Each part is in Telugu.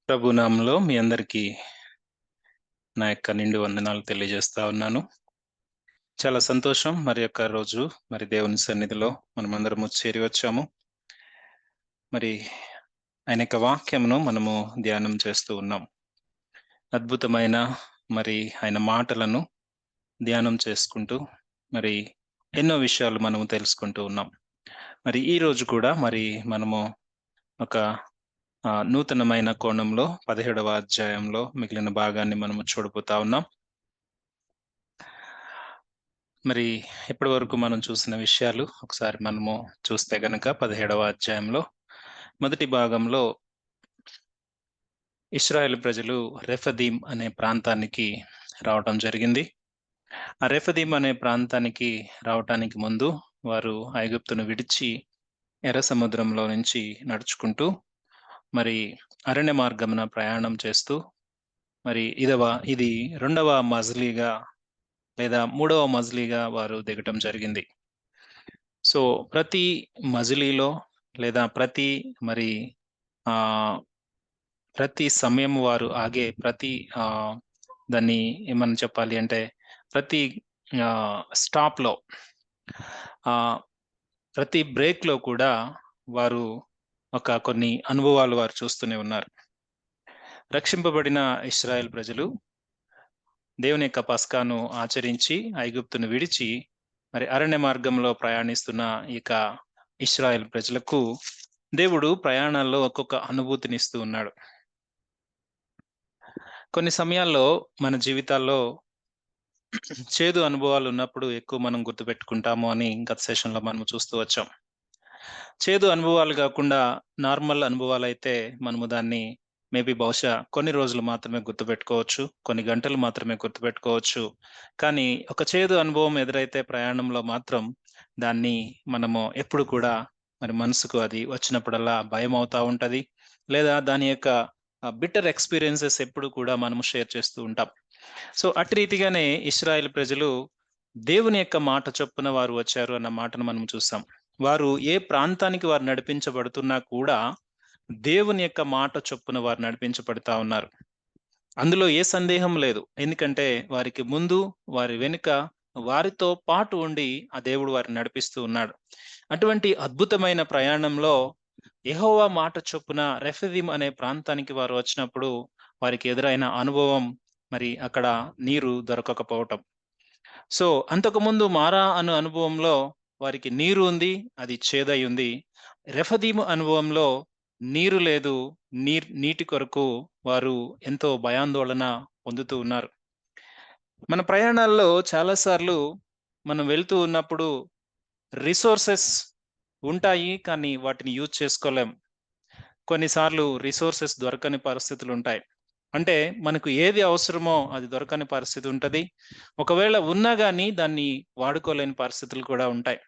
ప్రభు నామంలో మీ అందరికీ నా యొక్క నిండు వందనాలు తెలియజేస్తా ఉన్నాను. చాలా సంతోషం రోజు దేవుని సన్నిధిలో మనమందరము చేరి వచ్చాము. ఆయన యొక్క వాక్యమును మనము ధ్యానం చేస్తూ ఉన్నాం. అద్భుతమైన ఆయన మాటలను ధ్యానం చేసుకుంటూ ఎన్నో విషయాలు మనము తెలుసుకుంటూ ఉన్నాం. ఈ రోజు కూడా మనము ఒక నూతనమైన కోణంలో 17వ అధ్యాయంలో మిగిలిన భాగాన్ని మనము చూడబోతా ఉన్నాం. ఇప్పటి వరకు మనం చూసిన విషయాలు ఒకసారి మనము చూస్తే గనక 17వ అధ్యాయంలో మొదటి భాగంలో ఇశ్రాయేలు ప్రజలు రెఫదీం అనే ప్రాంతానికి రావటం జరిగింది. ఆ రెఫదీం అనే ప్రాంతానికి రావటానికి ముందు వారు ఐగుప్తును విడిచి ఎర్ర సముద్రంలో నుంచి నడుచుకుంటూ అరణ్య మార్గమున ప్రయాణం చేస్తూ ఇది రెండవ మజిలీగా లేదా మూడవ మజిలీగా వారు దిగటం జరిగింది. సో ప్రతి మజిలీలో లేదా ప్రతి సమయం వారు ఆగే దాన్ని ఏమని చెప్పాలి అంటే ప్రతి స్టాప్ లో ప్రతి బ్రేక్ లో కూడా వారు కొన్ని అనుభవాలు వారు చూస్తూనే ఉన్నారు. రక్షింపబడిన ఇశ్రాయేల్ ప్రజలు దేవుని యొక్క పస్కాను ఆచరించి ఐగుప్తును విడిచి అరణ్య మార్గంలో ప్రయాణిస్తున్న ఇక ఇశ్రాయేల్ ప్రజలకు దేవుడు ప్రయాణాల్లో ఒక్కొక్క అనుభూతినిస్తూ ఉన్నాడు. కొన్ని సమయాల్లో మన జీవితాల్లో చేదు అనుభవాలు ఉన్నప్పుడు ఎక్కువ మనం గుర్తుపెట్టుకుంటాము అని గత సెషన్లో మనం చూస్తూ వచ్చాం. చేదు అనుభవాలు కాకుండా నార్మల్ అనుభవాలు అయితే మనము దాన్ని బహుశా కొన్ని రోజులు మాత్రమే గుర్తుపెట్టుకోవచ్చు, కొన్ని గంటలు మాత్రమే గుర్తుపెట్టుకోవచ్చు. కానీ ఒక చేదు అనుభవం ఎదురైతే ప్రయాణంలో మాత్రం దాన్ని మనము ఎప్పుడు కూడా మనసుకు అది వచ్చినప్పుడల్లా భయం అవుతా ఉంటది, లేదా దాని యొక్క బిట్టర్ ఎక్స్పీరియన్సెస్ ఎప్పుడు కూడా మనము షేర్ చేస్తూ ఉంటాం. సో అటు రీతిగానే ఇశ్రాయేల్ ప్రజలు దేవుని యొక్క మాట చొప్పున వారు వచ్చారు అన్న మాటను మనం చూసాం. వారు ఏ ప్రాంతానికి వారు నడిపించబడుతున్నా కూడా దేవుని యొక్క మాట చొప్పున వారు నడిపించబడతా ఉన్నారు. అందులో ఏ సందేహం లేదు. ఎందుకంటే వారికి ముందు వారి వెనుక వారితో పాటు ఉండి ఆ దేవుడు వారిని నడిపిస్తూ ఉన్నాడు. అటువంటి అద్భుతమైన ప్రయాణంలో యెహోవా మాట చొప్పున రెఫదీం అనే ప్రాంతానికి వారు వచ్చినప్పుడు వారికి ఎదురైన అనుభవం అక్కడ నీరు దొరకకపోవటం. సో అంతకుముందు మారా అను అనుభవంలో వారికి నీరు ఉంది, అది చేదై ఉంది. రెఫదీము అనుభవంలో నీరు లేదు, నీటి కొరకు వారు ఎంతో భయాందోళన పొందుతూ ఉన్నారు. మన ప్రయాణాల్లో చాలాసార్లు మనం వెళ్తూ ఉన్నప్పుడు రిసోర్సెస్ ఉంటాయి, కానీ వాటిని యూజ్ చేసుకోలేం. కొన్నిసార్లు రిసోర్సెస్ దొరకని పరిస్థితులు ఉంటాయి. అంటే మనకు ఏది అవసరమో అది దొరకని పరిస్థితి ఉంటది. ఒకవేళ ఉన్నా కానీ దాన్ని వాడుకోలేని పరిస్థితులు కూడా ఉంటాయి.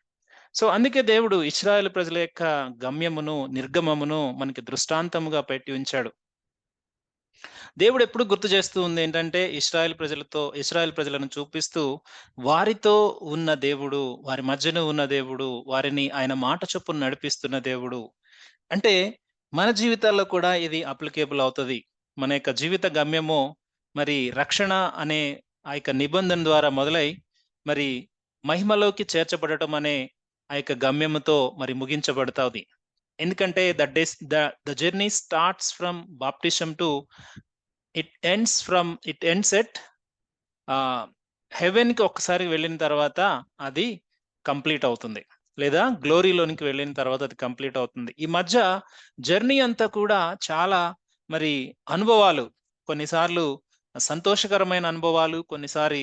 సో అందుకే దేవుడు ఇశ్రాయేలు ప్రజల యొక్క గమ్యమును నిర్గమమును మనకి దృష్టాంతముగా పెట్టి ఉంచాడు. దేవుడు ఎప్పుడు గుర్తు చేస్తూ ఉంది ఏంటంటే ఇశ్రాయేల్ ప్రజలను చూపిస్తూ వారితో ఉన్న దేవుడు, వారి మధ్యన ఉన్న దేవుడు, వారిని ఆయన మాట చొప్పున నడిపిస్తున్న దేవుడు. అంటే మన జీవితాల్లో కూడా ఇది అప్లికేబుల్ అవుతుంది. మన యొక్క జీవిత గమ్యము రక్షణ అనే ఆ యొక్క నిబంధన ద్వారా మొదలై మహిమలోకి చేర్చబడటం అనే ఆ యొక్క గమ్యముతో ముగించబడతాది. ఎందుకంటే the journey starts from baptism to it ends at heaven కి ఒక్కసారి వెళ్ళిన తర్వాత అది కంప్లీట్ అవుతుంది, లేదా గ్లోరీలోనికి వెళ్ళిన తర్వాత అది కంప్లీట్ అవుతుంది. ఈ మధ్య జర్నీ అంతా కూడా చాలా అనుభవాలు, కొన్నిసార్లు సంతోషకరమైన అనుభవాలు, కొన్నిసారి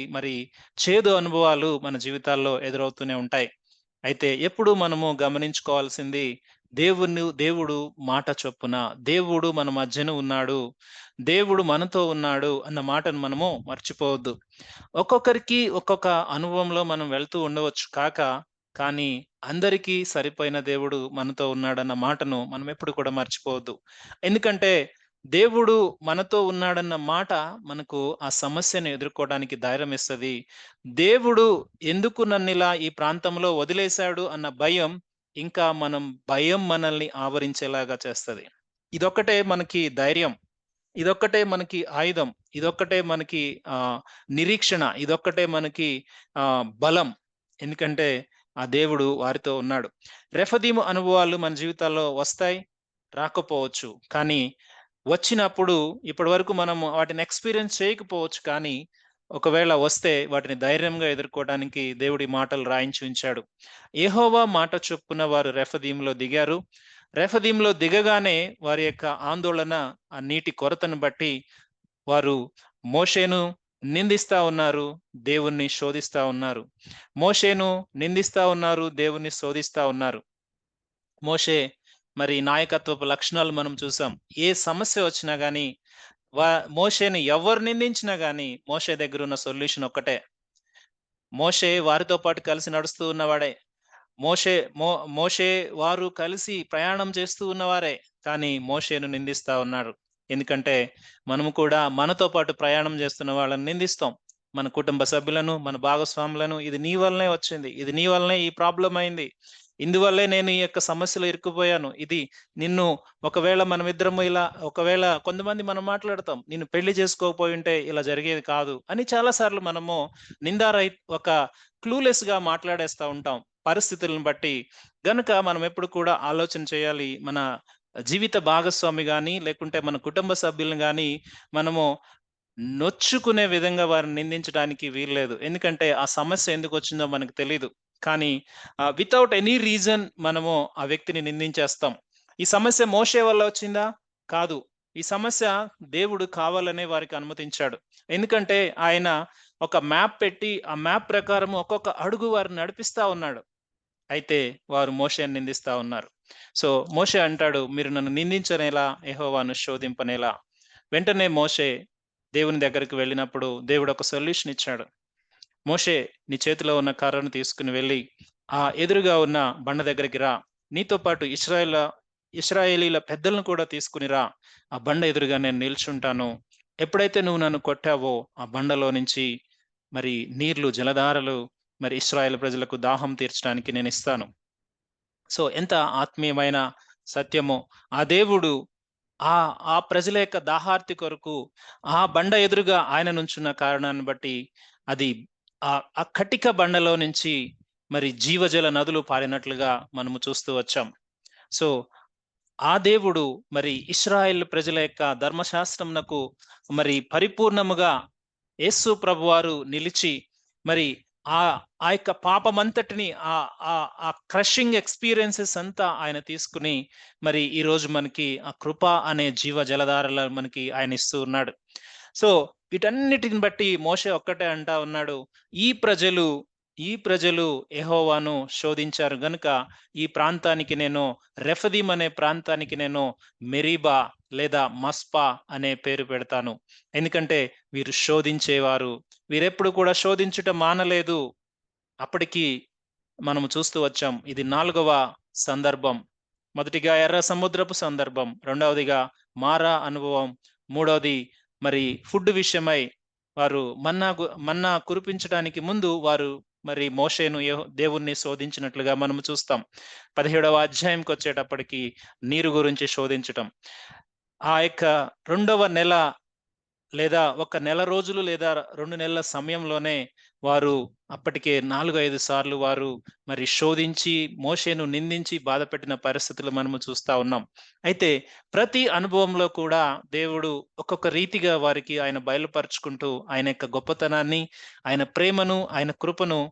చేదు అనుభవాలు మన జీవితాల్లో ఎదురవుతూనే ఉంటాయి. అయితే ఎప్పుడు మనము గమనించుకోవాల్సింది దేవుడు మాట చొప్పున, దేవుడు మన మధ్యన ఉన్నాడు, దేవుడు మనతో ఉన్నాడు అన్న మాటను మనము మర్చిపోవద్దు. ఒక్కొక్కరికి ఒక్కొక్క అనుభవంలో మనం వెళ్తూ ఉండవచ్చు కానీ అందరికీ సరిపోయిన దేవుడు మనతో ఉన్నాడన్న మాటను మనం ఎప్పుడు కూడా మర్చిపోవద్దు. ఎందుకంటే దేవుడు మనతో ఉన్నాడన్న మాట మనకు ఆ సమస్యను ఎదుర్కోవడానికి ధైర్యం ఇస్తుంది. దేవుడు ఎందుకు నన్ను ఇలా ఈ ప్రాంతంలో వదిలేశాడు అన్న భయం భయం మనల్ని ఆవరించేలాగా చేస్తుంది. ఇదొక్కటే మనకి ధైర్యం. ఇదొక్కటే మనకి ఆయుధం. ఇదొక్కటే మనకి నిరీక్షణ. ఇదొక్కటే మనకి బలం. ఎందుకంటే ఆ దేవుడు వారితో ఉన్నాడు. రెఫదీము అనుభవాలు మన జీవితాల్లో వస్తాయి, రాకపోవచ్చు. కానీ వచ్చినప్పుడు ఇప్పటివరకు మనము వాటిని ఎక్స్‌పీరియన్స్ చేయకపోవచ్చు కానీ, ఒకవేళ వస్తే వాటిని ధైర్యంగా ఎదుర్కోవడానికి దేవుడి మాటలు రాయించి ఉంచాడు. యెహోవా మాట చొప్పున వారు రెఫదీములో దిగారు. రెఫదీములో దిగగానే వారి యొక్క ఆందోళన, ఆ నీటి కొరతను బట్టి వారు మోషేను నిందిస్తా ఉన్నారు, దేవుణ్ణి శోధిస్తా ఉన్నారు. మోషేను నిందిస్తా ఉన్నారు, దేవుణ్ణి శోధిస్తా ఉన్నారు. మోషే మరి నాయకత్వపు లక్షణాలు మనం చూసాం. ఏ సమస్య వచ్చినా గాని వా మోషేని ఎవరు నిందించినా గాని మోషే దగ్గరున్న సొల్యూషన్ ఒక్కటే. మోషే వారితో పాటు కలిసి నడుస్తూ ఉన్నవాడే. మోషే మో మోషే వారు కలిసి ప్రయాణం చేస్తూ ఉన్నవారే. కానీ మోషేను నిందిస్తా ఉన్నాడు. ఎందుకంటే మనము కూడా మనతో పాటు ప్రయాణం చేస్తున్న వాళ్ళని నిందిస్తాం. మన కుటుంబ సభ్యులను, మన భాగస్వాములను ఇది నీ వల్లనే వచ్చింది. ఇది నీ వల్లనే ఈ ప్రాబ్లమ్ అయింది. ఇందువల్లే నేను ఈ యొక్క సమస్యలో ఇరుక్కుపోయాను. ఇది నిన్ను ఒకవేళ మనమిద్దరము ఇలా ఒకవేళ కొంతమంది మనం మాట్లాడతాం. నిన్ను పెళ్లి చేసుకోకపోయుంటే ఇలా జరిగేది కాదు అని చాలా సార్లు మనము ఒక క్లూలెస్‌గా మాట్లాడేస్తా ఉంటాం. పరిస్థితులను బట్టి. గనుక మనం ఎప్పుడు కూడా ఆలోచన చేయాలి. మన జీవిత భాగస్వామి గాని, లేకుంటే మన కుటుంబ సభ్యులను గాని మనము నొచ్చుకునే విధంగా వారిని నిందించడానికి వీల్లేదు. ఎందుకంటే ఆ సమస్య ఎందుకొచ్చిందో మనకు తెలీదు. కానీ వితౌట్ ఎనీ రీజన్ మనము ఆ వ్యక్తిని నిందించేస్తాం. ఈ సమస్య మోషే వల్ల వచ్చిందా? కాదు. ఈ సమస్య దేవుడు కావాలనే వారికి అనుమతించాడు. ఎందుకంటే ఆయన ఒక మ్యాప్ పెట్టి, ఆ మ్యాప్ ప్రకారం ఒక్కొక్క అడుగు వారిని నడిపిస్తా ఉన్నాడు. అయితే వారు మోషేని నిందిస్తా ఉన్నారు. సో, మోషే అంటాడు, "మీరు నన్ను నిందించనేలా, యెహోవాను శోధింపనేలా." వెంటనే మోషే దేవుని దగ్గరికి వెళ్ళినప్పుడు దేవుడు ఒక సొల్యూషన్ ఇచ్చాడు. "మోషే, నీ చేతిలో ఉన్న కర్రను తీసుకొని వెళ్లి, ఆ ఎదురుగా ఉన్న బండ దగ్గరికి రా. నీతో పాటు ఇశ్రాయేలీల పెద్దలను కూడా తీసుకొని రా. ఆ బండ ఎదురుగా నేను నిల్చుంటాను. ఎప్పుడైతే నువ్వు నన్ను కొట్టావో, ఆ బండలో నుంచి మరి నీళ్లు, జలధారలు మరి ఇశ్రాయేలు ప్రజలకు దాహం తీర్చడానికి నేనిస్తాను." సో, ఎంత ఆత్మీయమైన సత్యమో! ఆ దేవుడు ఆ ఆ ప్రజల యొక్క దాహార్తి కొరకు ఆ బండ ఎదురుగా ఆయన నుంచున్న కారణాన్ని బట్టి అది ఆ కటిక బండలో నుంచి మరి జీవజల నదులు పారినట్లుగా మనము చూస్తూ వచ్చాం. సో, ఆ దేవుడు మరి ఇశ్రాయేలు ప్రజల యొక్క ధర్మశాస్త్రమునకు మరి పరిపూర్ణముగా యేసు ప్రభువారు నిలిచి మరి ఆ ఆ యొక్క పాపమంతటిని ఆ క్రషింగ్ ఎక్స్‌పీరియన్సెస్ అంతా ఆయన తీసుకొని మరి ఈరోజు మనకి ఆ కృప అనే జీవ జలధారలు మనకి ఆయన ఇస్తూ ఉన్నాడు. సో, వీటన్నిటిని బట్టి మోషే ఒక్కటే అంటా ఉన్నాడు. ఈ ప్రజలు యెహోవాను శోధించారు గనుక ఈ ప్రాంతానికి నేను రెఫదీం అనే ప్రాంతానికి నేను మెరీబా లేదా మస్పా అనే పేరు పెడతాను. ఎందుకంటే వీరు శోధించేవారు. వీరెప్పుడు కూడా శోధించుట మానలేదు. అప్పటికి మనము చూస్తూ వచ్చాం. ఇది 4వ సందర్భం. మొదటిగా ఎర్ర సముద్రపు సందర్భం. రెండవదిగా మారా అనుభవం. మూడవది మరి ఫుడ్ విషయమై వారు మన్నా కురిపించడానికి ముందు వారు మరి మోషేను దేవుణ్ణి శోధించినట్లుగా మనము చూస్తాం. 17వ అధ్యాయంకొచ్చేటప్పటికి నీరు గురించి శోధించటం. ఆ యొక్క రెండవ నెల లేదా ఒక నెల రోజులు లేదా 2 నెలల సమయంలోనే వారు అప్పటికే 4, 5 సార్లు వారు మరి శోధించి, మోషేను నిందించి బాధపెట్టిన పరిస్థితులు మనము చూస్తా ఉన్నాం. అయితే ప్రతి అనుభవంలో కూడా దేవుడు ఒక్కొక్క రీతిగా వారికి ఆయన బయలుపరుచుకుంటూ ఆయన యొక్క గొప్పతనాన్ని, ఆయన ప్రేమను, ఆయన కృపను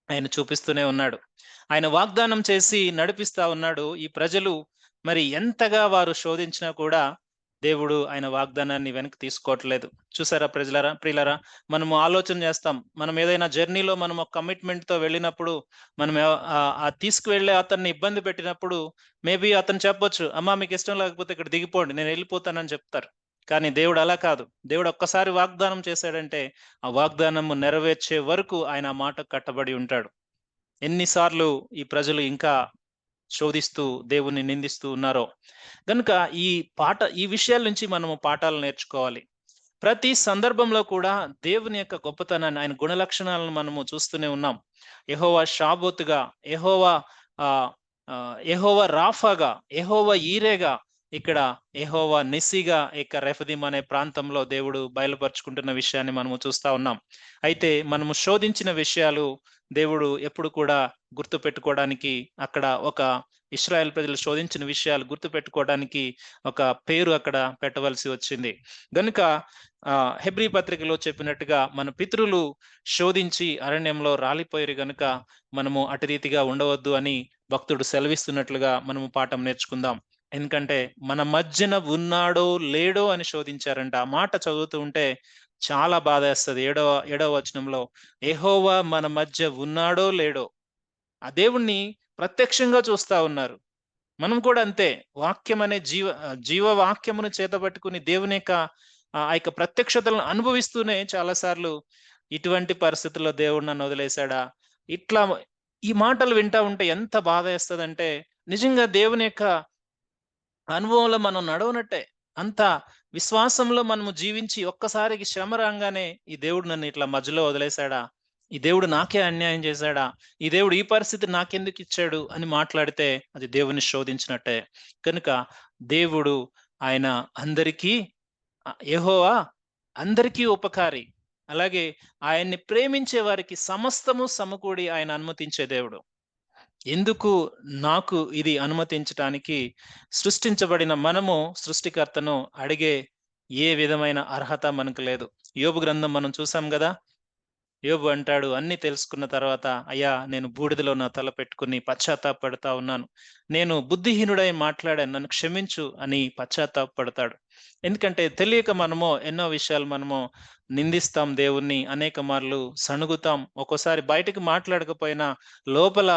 ఆయన చూపిస్తూనే ఉన్నాడు. ఆయన వాగ్దానం చేసి నడిపిస్తా ఉన్నాడు. ఈ ప్రజలు మరి ఎంతగా వారు శోధించినా కూడా దేవుడు ఆయన వాగ్దానాన్ని వెనక్కి తీసుకోవట్లేదు. చూసారా ప్రియులారా, మనము ఆలోచన చేస్తాం. మనం ఏదైనా జర్నీలో మనం ఒక కమిట్మెంట్‌తో వెళ్ళినప్పుడు మనం తీసుకువెళ్ళే అతన్ని ఇబ్బంది పెట్టినప్పుడు మేబీ అతను చెప్పొచ్చు, "అమ్మా మీకు ఇష్టం లేకపోతే ఇక్కడ దిగిపోండి. నేను వెళ్ళిపోతానని" చెప్తారు. కానీ దేవుడు అలా కాదు. దేవుడు ఒక్కసారి వాగ్దానం చేశాడంటే ఆ వాగ్దానము నెరవేర్చే వరకు ఆయన ఆ మాటకు కట్టబడి ఉంటాడు. ఎన్ని సార్లు ఈ ప్రజలు ఇంకా శోధిస్తూ దేవుణ్ణి నిందిస్తూ ఉన్నారో. గనుక ఈ విషయాల నుంచి మనము పాఠాలు నేర్చుకోవాలి. ప్రతి సందర్భంలో కూడా దేవుని యొక్క గొప్పతనాన్ని, ఆయన గుణలక్షణాలను మనము చూస్తూనే ఉన్నాం. యెహోవా షాబోతుగా, యెహోవా ఆహ్, ఆహ్, యెహోవా రాఫాగా, యెహోవా ఈరేగా, ఇక్కడ యెహోవా నిస్సిగా రెఫదీం అనే ప్రాంతంలో దేవుడు బయలుపరుచుకుంటున్న విషయాన్ని మనము చూస్తా ఉన్నాం. అయితే మనము శోధించిన విషయాలు దేవుడు ఎప్పుడు కూడా గుర్తుపెట్టుకోవడానికి, అక్కడ ఒక ఇశ్రాయేల్ ప్రజలు శోధించిన విషయాలు గుర్తుపెట్టుకోవడానికి ఒక పేరు అక్కడ పెట్టవలసి వచ్చింది. గనుక హెబ్రీ పత్రికలో చెప్పినట్టుగా మన పితరులు శోధించి అరణ్యంలో రాలిపోయారు గనుక మనము అటు రీతిగా ఉండవద్దు అని భక్తుడు సెలవిస్తున్నట్లుగా మనము పాఠం నేర్చుకుందాం. ఎందుకంటే మన మధ్యన ఉన్నాడో లేడో అని శోధించారంట. ఆ మాట చదువుతూ ఉంటే చాలా బాధేస్తది. ఏడవ వచనంలో యెహోవా మన మధ్య ఉన్నాడో లేడో, ఆ దేవుణ్ణి ప్రత్యక్షంగా చూస్తా ఉన్నారు. మనం కూడా అంతే. వాక్యం అనే జీవ వాక్యమును చేతబట్టుకుని దేవుని యొక్క ఆ యొక్క ప్రత్యక్షతలను అనుభవిస్తూనే చాలా సార్లు ఇటువంటి పరిస్థితుల్లో దేవుడు నన్ను వదిలేసాడా? ఇట్లా ఈ మాటలు వింటా ఉంటే ఎంత బాధేస్తదంటే, నిజంగా దేవుని యొక్క అనుభవంలో మనం నడవనట్టే. అంత విశ్వాసంలో మనము జీవించి ఒక్కసారికి శ్రమ రాంగానే, ఈ దేవుడు నన్ను ఇట్లా మధ్యలో వదిలేసాడా? ఈ దేవుడు నాకే అన్యాయం చేశాడా? ఈ దేవుడు ఈ పరిస్థితి నాకెందుకిచ్చాడు అని మాట్లాడితే అది దేవుని శోధించినట్టే. కనుక దేవుడు ఆయన అందరికీ యెహోవా అందరికీ ఉపకారి. అలాగే ఆయన్ని ప్రేమించే వారికి సమస్తము సమకూడి ఆయన అనుమతించే దేవుడు. ఎందుకు నాకు ఇది అనుమతించటానికి సృష్టించబడిన మనము సృష్టికర్తను అడిగే ఏ విధమైన అర్హత మనకు లేదు. యోబు గ్రంథం మనం చూసాం గదా! యోబు అంటాడు, అన్నీ తెలుసుకున్న తర్వాత, అయ్యా నేను బూడిదలో నా తల పెట్టుకుని పశ్చాత్తాపపడతా ఉన్నాను. నేను బుద్ధిహీనుడై మాట్లాడాను, నన్ను క్షమించు అని పశ్చాత్తాపపడతాడు. ఎందుకంటే తెలియక మనము ఎన్నో విషయాలు మనము నిందిస్తాం దేవుణ్ణి, అనేక మార్లు సణుగుతాం. ఒక్కోసారి బయటకి మాట్లాడకపోయినా లోపల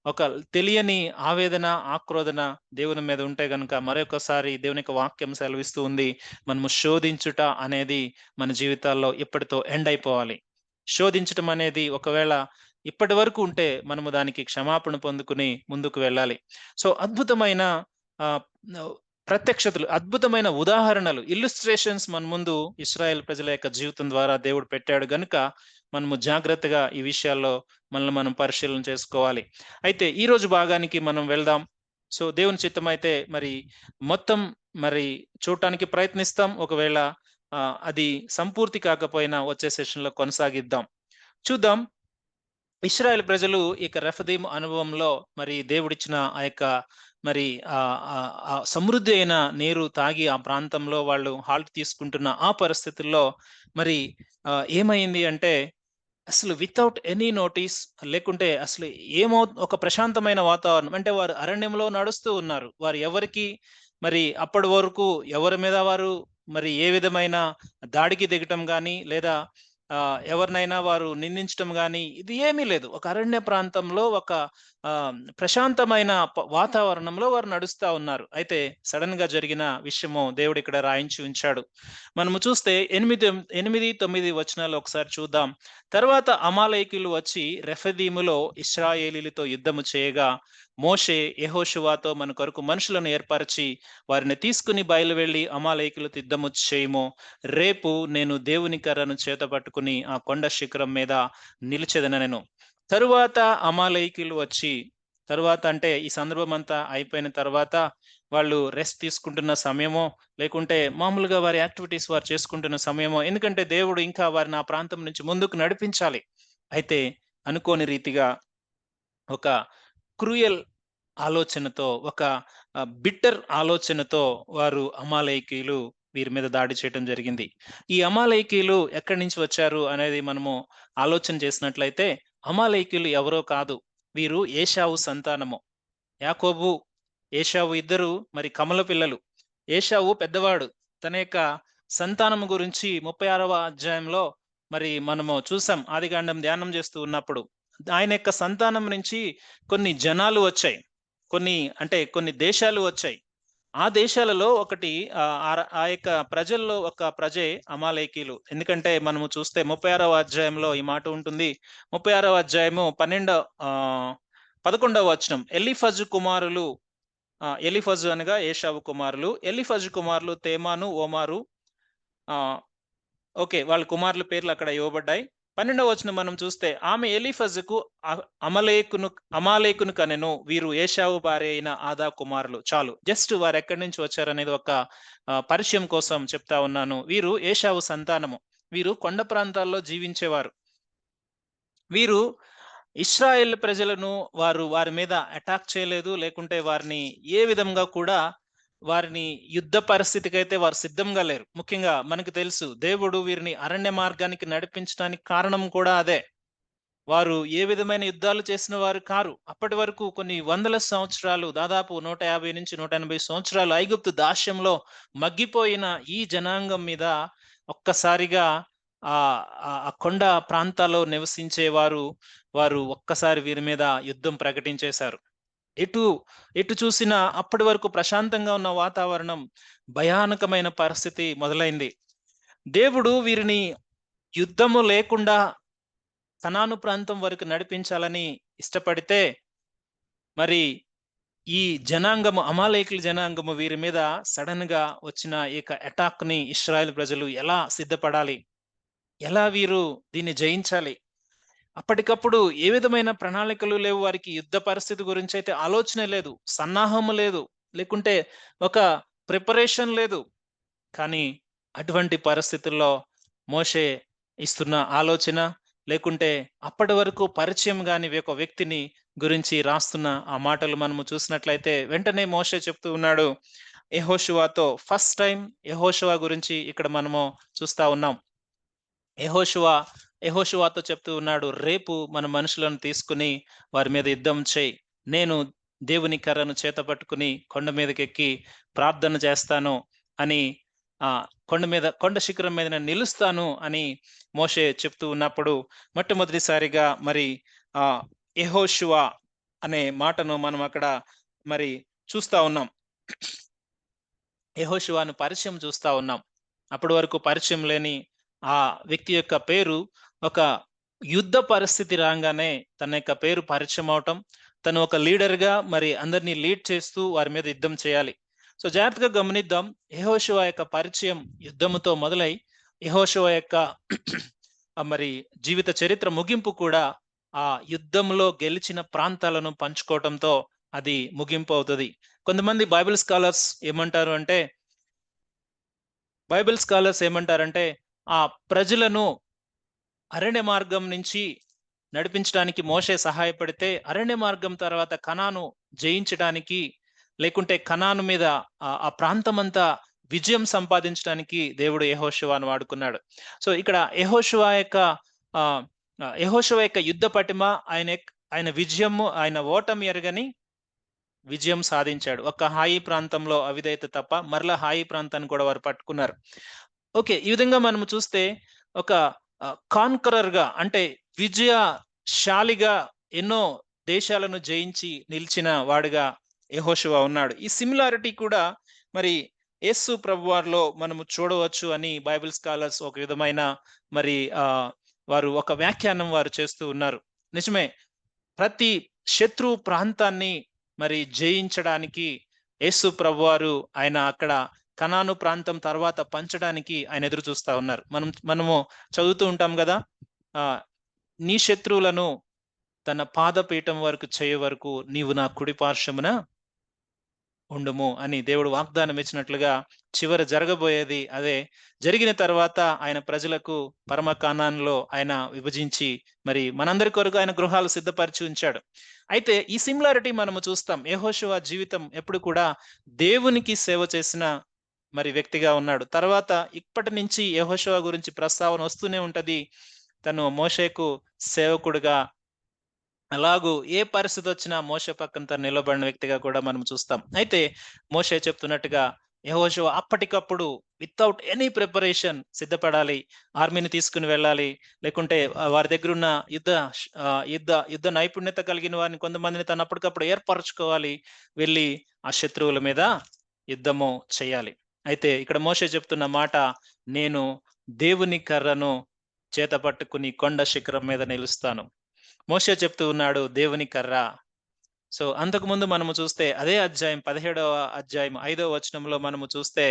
ఒక తెలియని ఆవేదన, ఆక్రోధన దేవుని మీద ఉంటే గనుక మరొకసారి దేవుని యొక్క వాక్యం సెలవిస్తూ ఉంది. మనము శోధించుట అనేది మన జీవితాల్లో ఇప్పటితో ఎండ్ అయిపోవాలి. శోధించటం అనేది ఒకవేళ ఇప్పటి వరకు ఉంటే మనము దానికి క్షమాపణ పొందుకుని ముందుకు వెళ్ళాలి. సో అద్భుతమైన ఆహ్, నవ్ ప్రత్యక్షతలు, అద్భుతమైన ఉదాహరణలు, ఇల్లుస్ట్రేషన్స్ మన ముందు ఇశ్రాయేల్ ప్రజల యొక్క జీవితం ద్వారా దేవుడు పెట్టాడు గనుక మనము జాగ్రత్తగా ఈ విషయాల్లో మనల్ని మనం పరిశీలన చేసుకోవాలి. అయితే ఈరోజు భాగానికి మనం వెళ్దాం. సో దేవుని చిత్తమైతే మరి మొత్తం మరి చూడటానికి ప్రయత్నిస్తాం. ఒకవేళ అది సంపూర్తి కాకపోయినా వచ్చే సెషన్‌లో కొనసాగిద్దాం. చూద్దాం. ఇశ్రాయేల్ ప్రజలు రెఫదీము అనుభవంలో మరి దేవుడిచ్చిన ఆ యొక్క మరి సమృద్ధి అయిన నీరు తాగి ఆ ప్రాంతంలో వాళ్ళు హాల్ట్ తీసుకుంటున్న ఆ పరిస్థితుల్లో మరి ఏమైంది అంటే, అసలు వితౌట్ ఎనీ నోటీస్, లేకుంటే అసలు ఒక ప్రశాంతమైన వాతావరణం. అంటే వారు అరణ్యంలో నడుస్తూ ఉన్నారు. వారు ఎవరికి మరి అప్పటి వరకు ఎవరి మీద వారు మరి ఏ విధమైన దాడికి దిగటం గాని, లేదా ఎవరినైనా వారు నిందించటం గాని ఇది ఏమీ లేదు. ఒక అరణ్య ప్రాంతంలో ఒక ప్రశాంతమైన వాతావరణంలో వారు నడుస్తా ఉన్నారు. అయితే సడెన్‌గా జరిగిన విషయము దేవుడు ఇక్కడ రాయించి ఉంచాడు. మనము చూస్తే 8, 9 వచనాలు ఒకసారి చూద్దాం. తర్వాత అమాలేకీయులు వచ్చి రెఫదీములో ఇశ్రాయేలీయులతో యుద్ధము చేయగా, మోషే యెహోషువతో మన కొరకు మనుషులను ఏర్పరచి వారిని తీసుకుని బయలువెళ్ళి అమాలేకీయులతో యుద్ధము చేయుము. రేపు నేను దేవుని కర్రను చేతపట్టుకుని ఆ కొండ శిఖరం మీద నిలిచెదనెను. తరువాత అమాలేకీయులు వచ్చి, తరువాత అంటే ఈ సందర్భం అంతా అయిపోయిన తర్వాత వాళ్ళు రెస్ట్ తీసుకుంటున్న సమయమో, లేకుంటే మామూలుగా వారి యాక్టివిటీస్ వారు చేసుకుంటున్న సమయమో, ఎందుకంటే దేవుడు ఇంకా వారిని ఆ ప్రాంతం నుంచి ముందుకు నడిపించాలి. అయితే అనుకోని రీతిగా ఒక క్రూయల్ ఆలోచనతో, ఒక బిట్టర్ ఆలోచనతో వారు అమాలేకీయులు వీరి మీద దాడి చేయటం జరిగింది. ఈ అమాలేకీయులు ఎక్కడి నుంచి వచ్చారు అనేది మనము ఆలోచన చేసినట్లయితే, అమాలేకీయులు ఎవరో కాదు. వీరు ఏశావు సంతానము. యాకోబు, ఏశావు ఇద్దరు మరి కమల పిల్లలు. ఏశావు పెద్దవాడు. తన యొక్క సంతానము గురించి 36వ అధ్యాయంలో మరి మనము చూసాం. ఆదికాండం ధ్యానం చేస్తూ ఉన్నప్పుడు. ఆయన యొక్క సంతానం నుంచి కొన్ని జనాలు వచ్చాయి. కొన్ని దేశాలు వచ్చాయి. ఆ దేశాలలో ఒకటి ఆ యొక్క ప్రజల్లో ఒక ప్రజే అమాలేకీయులు. ఎందుకంటే మనము చూస్తే 36వ అధ్యాయంలో ఈ మాట ఉంటుంది. 36వ అధ్యాయము 11వ వచనం. ఎలీఫజు కుమారులు, ఎలీఫజు అనగా ఏశావు కుమారులు. ఎలీఫజు కుమారులు తేమాను, ఓమారు. ఓకే. వాళ్ళ కుమారుల పేర్లు అక్కడ ఇవ్వబడ్డాయి. 12వ వచనం మనం చూస్తే ఆమె ఎలీఫజుకు అమాలేకును కనెను, వీరు ఏశావు భార్య అయిన ఆదా కుమారులు. చాలు, జస్ట్ వారు ఎక్కడి నుంచి వచ్చారనేది ఒక పరిచయం కోసం చెప్తా ఉన్నాను. వీరు ఏశావు సంతానము. వీరు కొండ ప్రాంతాల్లో జీవించేవారు. వీరు ఇశ్రాయేల్ ప్రజలను వారి మీద అటాక్ చేయలేదు, లేకుంటే వారిని ఏ విధంగా కూడా వారిని యుద్ధ పరిస్థితికైతే వారు సిద్ధంగా లేరు. ముఖ్యంగా మనకు తెలుసు, దేవుడు వీరిని అరణ్య మార్గానికి నడిపించడానికి కారణం కూడా అదే. వారు ఏ విధమైన యుద్ధాలు చేసిన వారు కారు. అప్పటి వరకు కొన్ని వందల సంవత్సరాలు, దాదాపు 150 నుంచి 180 సంవత్సరాలు ఐగుప్తు దాస్యంలో మగ్గిపోయిన ఈ జనాంగం మీద ఒక్కసారిగా ఆ కొండ ప్రాంతాల్లో నివసించే వారు ఒక్కసారి వీరి మీద యుద్ధం ప్రకటించేశారు. ఎటు చూసినా అప్పటి వరకు ప్రశాంతంగా ఉన్న వాతావరణం భయానకమైన పరిస్థితి మొదలైంది. దేవుడు వీరిని యుద్ధము లేకుండా కనాను ప్రాంతం వరకు నడిపించాలని ఇష్టపడితే, మరి ఈ జనాంగము, అమాలేకుల జనాంగము వీరి మీద సడన్ గా వచ్చిన అటాక్ ని ఇశ్రాయేల్ ప్రజలు ఎలా సిద్ధపడాలి, ఎలా వీరు దీన్ని జయించాలి? అప్పటికప్పుడు ఏ విధమైన ప్రణాళికలు లేవు వారికి. యుద్ధ పరిస్థితి గురించి అయితే ఆలోచన లేదు, సన్నాహము లేదు, లేకుంటే ఒక ప్రిపరేషన్ లేదు. కానీ అటువంటి పరిస్థితుల్లో మోషే ఇస్తున్న ఆలోచన, లేకుంటే అప్పటి వరకు పరిచయం కాని ఒక వ్యక్తిని గురించి రాస్తున్న ఆ మాటలు మనము చూసినట్లయితే, వెంటనే మోషే చెప్తూ ఉన్నాడు యెహోషువతో. ఫస్ట్ టైం యెహోషువ గురించి ఇక్కడ మనము చూస్తా ఉన్నాం. యెహోషువతో చెప్తూ ఉన్నాడు, రేపు మన మనుషులను తీసుకుని వారి మీద యుద్ధం చేయి. నేను దేవుని కర్రను చేత పట్టుకుని కొండ మీదకి ఎక్కి ప్రార్థన చేస్తాను అని, కొండ శిఖరం మీద నేను నిలుస్తాను అని మోషే చెప్తూ ఉన్నప్పుడు, మొట్టమొదటిసారిగా మరి యెహోషువ అనే మాటను మనం అక్కడ మరి చూస్తా ఉన్నాం. యెహోషువను పరిచయం చూస్తా ఉన్నాం. అప్పటి వరకు పరిచయం లేని ఆ వ్యక్తి యొక్క పేరు, ఒక యుద్ధ పరిస్థితి రాగానే తన యొక్క పేరు పరిచయం అవటం, తను ఒక లీడర్ గా మరి అందరినీ లీడ్ చేస్తూ వారి మీద యుద్ధం చేయాలి. సో జాగ్రత్తగా గమనిద్దాం, యెహోషువ యొక్క పరిచయం యుద్ధముతో మొదలై యెహోషువ యొక్క మరి జీవిత చరిత్ర ముగింపు కూడా ఆ యుద్ధంలో గెలిచిన ప్రాంతాలను పంచుకోవటంతో అది ముగింపు అవుతుంది. కొంతమంది బైబిల్ స్కాలర్స్ ఏమంటారంటే ఆ ప్రజలను అరణ్య మార్గం నుంచి నడిపించడానికి మోషే సహాయపడితే, అరణ్య మార్గం తర్వాత కనాను జయించడానికి, లేకుంటే కనాను మీద ఆ ప్రాంతమంతా విజయం సంపాదించడానికి దేవుడు యెహోషువను వాడుకున్నాడు. సో ఇక్కడ యెహోషువ యొక్క యుద్ధ పటిమ, ఆయన విజయము, ఆయన ఓటమి ఎరగని విజయం సాధించాడు. ఒక హాయి ప్రాంతంలో అవిధేయత తప్ప మరలా హాయి ప్రాంతాన్ని కూడా వారు పట్టుకున్నారు. ఓకే, ఈ విధంగా మనం చూస్తే ఒక కాన్కరర్ గా, అంటే విజయశాలిగా ఎన్నో దేశాలను జయించి నిలిచిన వాడుగా యెహోషువ ఉన్నాడు. ఈ సిమిలారిటీ కూడా మరి యేసు ప్రభువారిలో మనము చూడవచ్చు అని బైబిల్ స్కాలర్స్ ఒక విధమైన మరి వారు ఒక వ్యాఖ్యానం వారు చేస్తూ ఉన్నారు. నిజమే, ప్రతి శత్రు ప్రాంతాన్ని మరి జయించడానికి యేసు ప్రభువారు ఆయన అక్కడ కనాను ప్రాంతం తర్వాత పంచడానికి ఆయన ఎదురు చూస్తా ఉన్నారు. మనము చదువుతూ ఉంటాం కదా, నీ శత్రువులను తన పాదపీఠం వరకు చేయ వరకు నీవు నా కుడి పార్శ్వమున ఉండుము అని దేవుడు వాగ్దానం ఇచ్చినట్లుగా చివర జరగబోయేది అదే. జరిగిన తర్వాత ఆయన ప్రజలకు పరమ కానానులో ఆయన విభజించి మరి మనందరి కొరకు ఆయన గృహాలు సిద్ధపరిచి ఉంచాడు. అయితే ఈ సిమిలారిటీ మనము చూస్తాం. యెహోషువ జీవితం ఎప్పుడు కూడా దేవునికి సేవ చేసిన మరి వ్యక్తిగా ఉన్నాడు. తర్వాత ఇప్పటి నుంచి యెహోషువ గురించి ప్రస్తావన వస్తూనే ఉంటది. తను మోషేకు సేవకుడుగా, అలాగూ ఏ పరిస్థితి వచ్చినా మోషే పక్కన తను నిలబడిన వ్యక్తిగా కూడా మనం చూస్తాం. అయితే మోషే చెప్తున్నట్టుగా యెహోషువ అప్పటికప్పుడు వితౌట్ ఎనీ ప్రిపరేషన్ సిద్ధపడాలి, ఆర్మీని తీసుకుని వెళ్ళాలి, లేకుంటే వారి దగ్గర ఉన్న యుద్ధ నైపుణ్యత కలిగిన వారిని కొంతమందిని తను అప్పటికప్పుడు ఏర్పరచుకోవాలి, వెళ్ళి ఆ శత్రువుల మీద యుద్ధము చేయాలి. అయితే ఇక్కడ మోషే చెప్తున్న మాట, నేను దేవుని కర్రను చేత పట్టుకుని కొండ శిఖరం మీద నిలుస్తాను. మోషే చెప్తూ ఉన్నాడు దేవుని కర్ర. సో అంతకుముందు మనము చూస్తే అదే అధ్యాయం 17వ అధ్యాయం 5వ వచనంలో మనము చూస్తే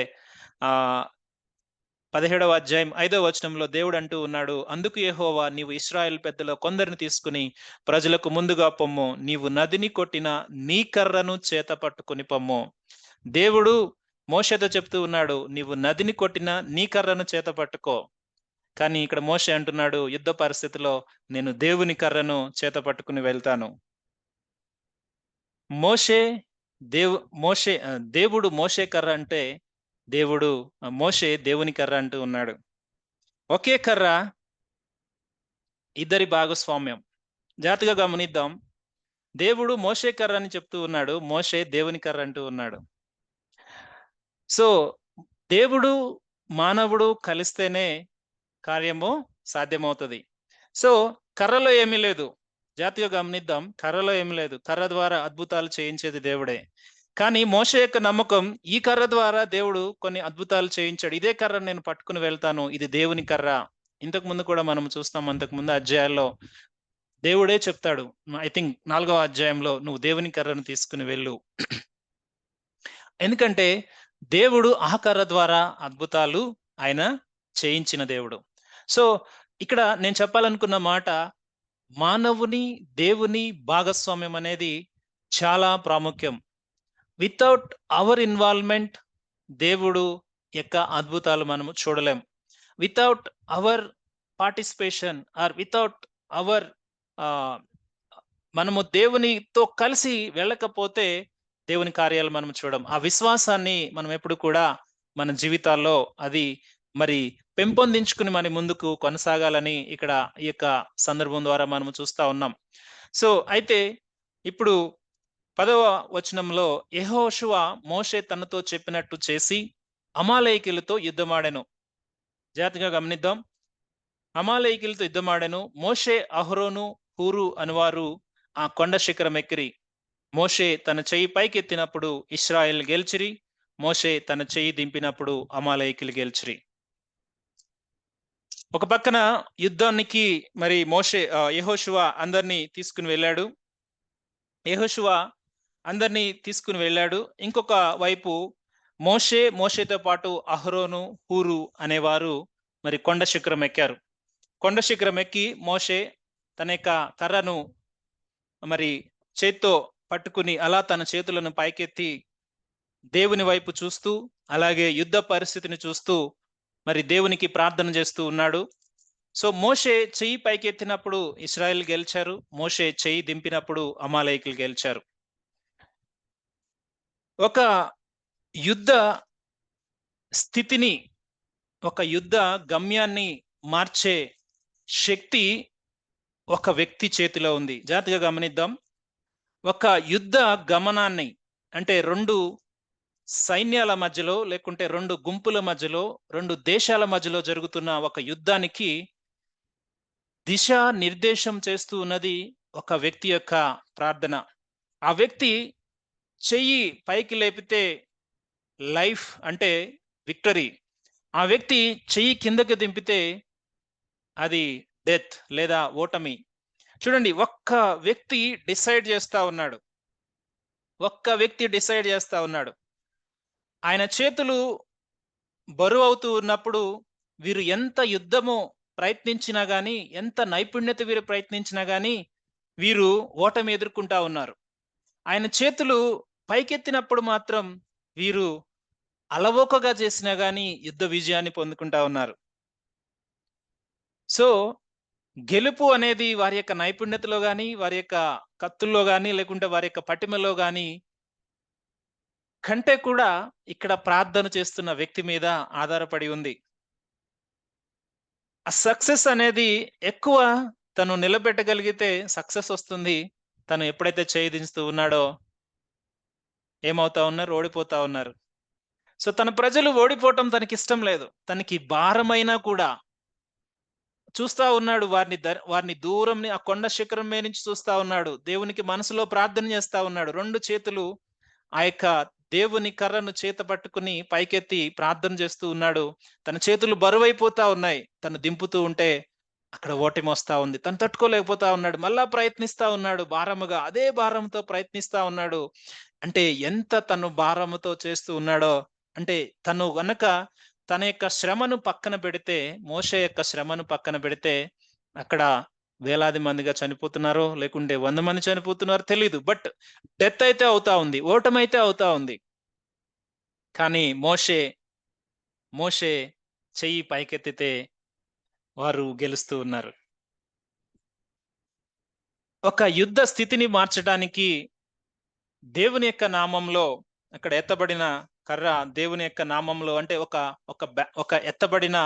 17వ అధ్యాయం 5వ వచనంలో దేవుడు అంటూ ఉన్నాడు, అందుకు యెహోవా, నీవు ఇశ్రాయేలు పెద్దలో కొందరిని తీసుకుని ప్రజలకు ముందుగా పొమ్ము, నీవు నదిని కొట్టిన నీ కర్రను చేత పట్టుకుని పొమ్ము. దేవుడు మోషేతో చెప్తూ ఉన్నాడు, నీవు నదిని కొట్టిన నీ కర్రను చేత పట్టుకో. కానీ ఇక్కడ మోషే అంటున్నాడు, యుద్ధ పరిస్థితిలో నేను దేవుని కర్రను చేత పట్టుకుని వెళ్తాను. మోషే దేవుడు మోషే కర్ర అంటే మోషే దేవుని కర్ర అంటూ ఉన్నాడు. ఒకే కర్ర, ఇద్దరి భాగస్వామ్యం. జాగ్రత్తగా గమనిద్దాం. దేవుడు మోషే కర్ర అని చెప్తూ ఉన్నాడు, మోషే దేవుని కర్ర అంటూ ఉన్నాడు. సో దేవుడు మానవుడు కలిస్తేనే కార్యము సాధ్యమవుతుంది. సో కర్రలో ఏమీ లేదు. జాగ్రత్తగా గమనిద్దాం. కర్రలో ఏమీ లేదు. కర్ర ద్వారా అద్భుతాలు చేయించేది దేవుడే. కానీ మోషే యొక్క నమ్మకం, ఈ కర్ర ద్వారా దేవుడు కొన్ని అద్భుతాలు చేయించాడు. ఇదే కర్ర నేను పట్టుకుని వెళ్తాను. ఇది దేవుని కర్ర. ఇంతకు ముందు కూడా మనం చూస్తాం. అంతకు ముందు అధ్యాయాల్లో దేవుడే చెప్తాడు. ఐ థింక్ 4వ అధ్యాయంలో, నువ్వు దేవుని కర్రను తీసుకుని వెళ్ళు. ఎందుకంటే దేవుడు ఆ కర్ర ద్వారా అద్భుతాలు ఆయన చేయించిన దేవుడు. సో ఇక్కడ నేను చెప్పాలనుకున్న మాట, మానవుని దేవుని భాగస్వామ్యం అనేది చాలా ప్రాముఖ్యం. వితౌట్ అవర్ ఇన్వాల్వ్మెంట్ దేవుడు యొక్క అద్భుతాలు మనము చూడలేం. Without our participation or without our మనము దేవునితో కలిసి వెళ్ళకపోతే దేవుని కార్యాలు మనం చూడం. ఆ విశ్వాసాన్ని మనం ఎప్పుడు కూడా మన జీవితాల్లో అది మరి పెంపొందించుకుని మన ముందుకు కొనసాగాలని ఇక్కడ ఈ యొక్క సందర్భం ద్వారా మనం చూస్తా ఉన్నాం. సో అయితే ఇప్పుడు 10వ వచనంలో, యెహోషువ మోషే తనతో చెప్పినట్టు చేసి అమాలేకీయులతో యుద్ధమాడెను. జాగ్రత్తగా గమనిద్దాం. అమాలేకీయులతో యుద్ధమాడెను. మోషే, అహరోను, హూరు అనువారు ఆ కొండ శిఖరం ఎక్కిరి. మోషే తన చెయ్యి పైకెత్తినప్పుడు ఇశ్రాయేల్ గెలిచిరి. మోషే తన చెయ్యి దింపినప్పుడు అమాలేకీయులు గెలిచిరి. ఒక పక్కన యుద్ధానికి మరి యెహోషువ అందరినీ తీసుకుని వెళ్ళాడు. ఇంకొక వైపు మోషేతో పాటు అహరోను, హూరు అనేవారు మరి కొండ శిఖరం ఎక్కారు. కొండ శిఖరం ఎక్కి మోషే తన యొక్క కర్రను మరి చేత్తో పట్టుకుని అలా తన చేతులను పైకెత్తి దేవుని వైపు చూస్తూ, అలాగే యుద్ధ పరిస్థితిని చూస్తూ మరి దేవునికి ప్రార్థన చేస్తూ ఉన్నాడు. సో మోషే చెయ్యి పైకెత్తినప్పుడు ఇశ్రాయేల్ గెలిచారు. మోషే చెయ్యి దింపినప్పుడు అమాలేకీయులు గెలిచారు. ఒక యుద్ధ స్థితిని, ఒక యుద్ధ గమ్యాన్ని మార్చే శక్తి ఒక వ్యక్తి చేతిలో ఉంది. జాగ్రత్తగా గమనిద్దాం. ఒక యుద్ధ గమనాన్ని, అంటే 2 సైన్యాల మధ్యలో, లేకుంటే 2 గుంపుల మధ్యలో, 2 దేశాల మధ్యలో జరుగుతున్న ఒక యుద్ధానికి దిశ నిర్దేశం చేస్తూ ఉన్నది ఒక వ్యక్తి యొక్క ప్రార్థన. ఆ వ్యక్తి చెయ్యి పైకి లేపితే లైఫ్ అంటే విక్టరీ. ఆ వ్యక్తి చెయ్యి కిందకి దింపితే అది డెత్ లేదా ఓటమి. చూడండి, ఒక్క వ్యక్తి డిసైడ్ చేస్తా ఉన్నాడు. ఆయన చేతులు బరువు అవుతూ ఉన్నప్పుడు వీరు ఎంత యుద్ధము ప్రయత్నించినా గాని, ఎంత నైపుణ్యత వీరు ప్రయత్నించినా గాని వీరు ఓటమి ఎదుర్కొంటా ఉన్నారు. ఆయన చేతులు పైకెత్తినప్పుడు మాత్రం వీరు అలవోకగా చేసినా గాని యుద్ధ విజయాన్ని పొందుకుంటా ఉన్నారు. సో గెలుపు అనేది వారి యొక్క నైపుణ్యతలో గాని, వారి యొక్క కత్తుల్లో గాని, లేకుంటే వారి యొక్క పటిమలో గాని కంటే కూడా ఇక్కడ ప్రార్థన చేస్తున్న వ్యక్తి మీద ఆధారపడి ఉంది. ఆ సక్సెస్ అనేది ఎక్కువ తను నిలబెట్టగలిగితే సక్సెస్ వస్తుంది. తను ఎప్పుడైతే చేయి దించుతూ ఉన్నాడో ఏమవుతా ఉన్నారు? ఓడిపోతా ఉన్నారు. సో తన ప్రజలు ఓడిపోవటం తనకి ఇష్టం లేదు. తనకి భారమైనా కూడా చూస్తా ఉన్నాడు. వారిని దూరం ఆ కొండ శిఖరం మీద నుంచి చూస్తా ఉన్నాడు. దేవునికి మనసులో ప్రార్థన చేస్తా ఉన్నాడు. 2 చేతులు ఆ యొక్క దేవుని కర్రను చేత పట్టుకుని పైకెత్తి ప్రార్థన చేస్తూ ఉన్నాడు. తన చేతులు బరువైపోతా ఉన్నాయి. తను దింపుతూ ఉంటే అక్కడ ఓటమి వస్తా ఉంది. తను తట్టుకోలేకపోతా ఉన్నాడు. మళ్ళా ప్రయత్నిస్తా ఉన్నాడు. భారముగా అదే భారంతో ప్రయత్నిస్తా ఉన్నాడు. అంటే ఎంత తను భారముతో చేస్తూ ఉన్నాడో, అంటే తను గనక తన యొక్క శ్రమను పక్కన పెడితే, మోషే యొక్క శ్రమను పక్కన పెడితే, అక్కడ వేలాది మందిగా చనిపోతున్నారో, లేకుంటే 100 మంది చనిపోతున్నారో తెలీదు. బట్ డెత్ అయితే అవుతా ఉంది. ఓటమైతే అవుతా ఉంది. కానీ మోషే చెయ్యి పైకెత్తితే వారు గెలుస్తూ ఉన్నారు. ఒక యుద్ధ స్థితిని మార్చడానికి దేవుని యొక్క నామంలో అక్కడ ఎత్తబడిన కర్ర దేవుని యొక్క నామంలో అంటే ఒక ఎత్తబడిన